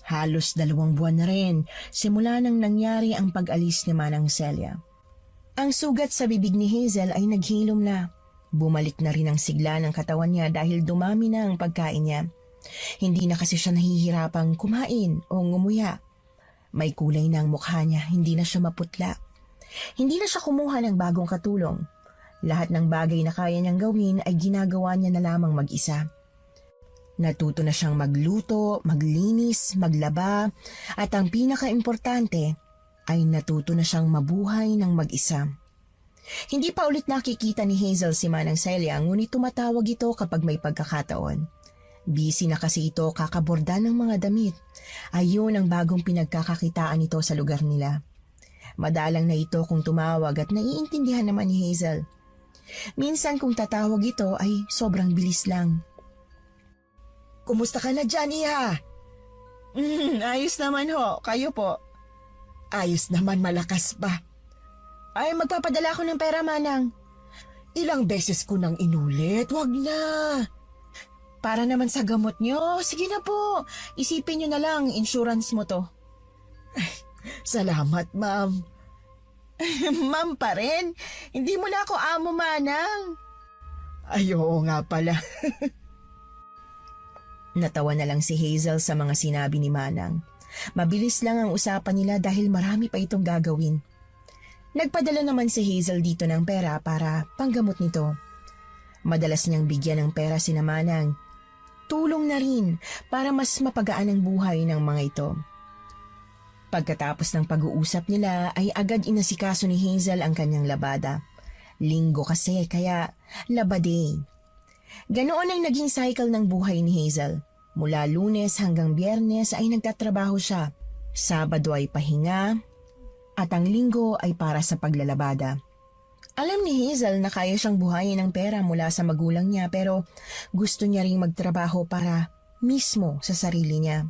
Halos 2 buwan na rin simula nang nangyari ang pag-alis ni Manang Celia. Ang sugat sa bibig ni Hazel ay naghilom na. Bumalik na rin ang sigla ng katawan niya dahil dumami na ang pagkain niya. Hindi na kasi siya nahihirapang kumain o ngumuya. May kulay na ang mukha niya, hindi na siya maputla. Hindi na siya kumuha ng bagong katulong. Lahat ng bagay na kaya niyang gawin ay ginagawa niya na lamang mag-isa. Natuto na siyang magluto, maglinis, maglaba, at ang pinaka-importante ay natuto na siyang mabuhay ng mag-isa. Hindi pa ulit nakikita ni Hazel si Manang Celia, ngunit tumatawag ito kapag may pagkakataon. Busy na kasi ito kakaborda ng mga damit. Ayun ang bagong pinagkakakitaan nito sa lugar nila. Madalang na ito kung tumawag at naiintindihan naman ni Hazel. Minsan kung tatawag ito ay sobrang bilis lang. Kumusta ka na dyan, Iha? Ayos naman ho. Kayo po? Ayos naman, malakas pa. Ay, magpapadala ko ng pera, Manang. Ilang beses ko nang inulit. Wag na. Para naman sa gamot niyo. Sige na po. Isipin niyo na lang, insurance mo to. Salamat, ma'am. Ma'am pa rin. Hindi mo na ako amo, Manang. Ay, oo nga pala. Natawa na lang si Hazel sa mga sinabi ni Manang. Mabilis lang ang usapan nila dahil marami pa itong gagawin. Nagpadala naman si Hazel dito ng pera para panggamot nito. Madalas niyang bigyan ng pera si Manang. Tulong na rin para mas mapagaan ang buhay ng mga ito. Pagkatapos ng pag-uusap nila ay agad inasikaso ni Hazel ang kanyang labada. Linggo kasi kaya labade. Ganoon ang naging cycle ng buhay ni Hazel. Mula Lunes hanggang Biyernes ay nagtatrabaho siya. Sabado ay pahinga at ang Linggo ay para sa paglalabada. Alam ni Hazel na kaya siyang buhayin ng pera mula sa magulang niya pero gusto niya ring magtrabaho para mismo sa sarili niya.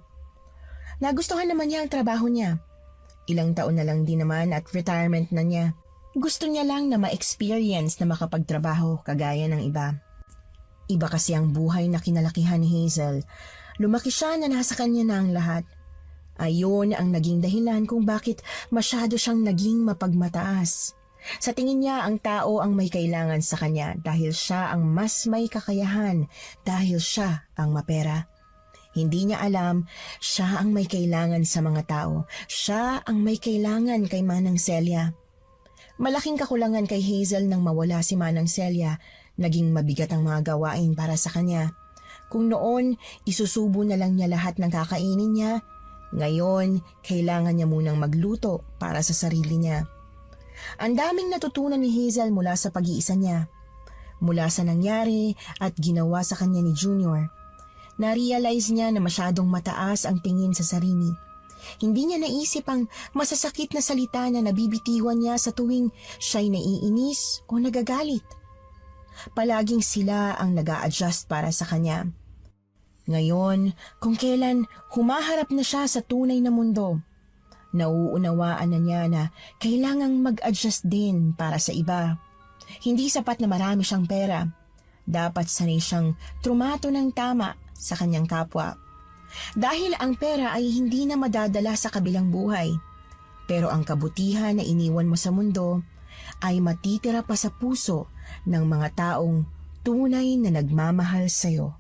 Nagustuhan naman niya ang trabaho niya. Ilang taon na lang din naman at retirement na niya. Gusto niya lang na ma-experience na makapagtrabaho kagaya ng iba. Iba kasi ang buhay na kinalakihan ni Hazel. Lumaki siya na nasa kanya na ang lahat. Ayon ang naging dahilan kung bakit masyado siyang naging mapagmataas. Sa tingin niya, ang tao ang may kailangan sa kanya dahil siya ang mas may kakayahan, dahil siya ang mapera. Hindi niya alam, siya ang may kailangan sa mga tao. Siya ang may kailangan kay Manang Celia. Malaking kakulangan kay Hazel nang mawala si Manang Celia. Naging mabigat ang mga gawain para sa kanya. Kung noon, isusubo na lang niya lahat ng kakainin niya, ngayon, kailangan niya munang magluto para sa sarili niya. Ang daming natutunan ni Hazel mula sa pag-iisa niya. Mula sa nangyari at ginawa sa kanya ni Junior. Na-realize niya na masyadong mataas ang tingin sa sarili. Hindi niya naisip ang masasakit na salita na nabibitiwan niya sa tuwing siya'y naiinis o nagagalit. Palaging sila ang nag-a-adjust para sa kanya. Ngayon, kung kailan humaharap na siya sa tunay na mundo, nauunawaan na niya na kailangang mag-adjust din para sa iba. Hindi sapat na marami siyang pera. Dapat sanay siyang trumato ng tama sa kanyang kapwa. Dahil ang pera ay hindi na madadala sa kabilang buhay. Pero ang kabutihan na iniwan mo sa mundo ay matitira pa sa puso ng mga taong tunay na nagmamahal sa'yo.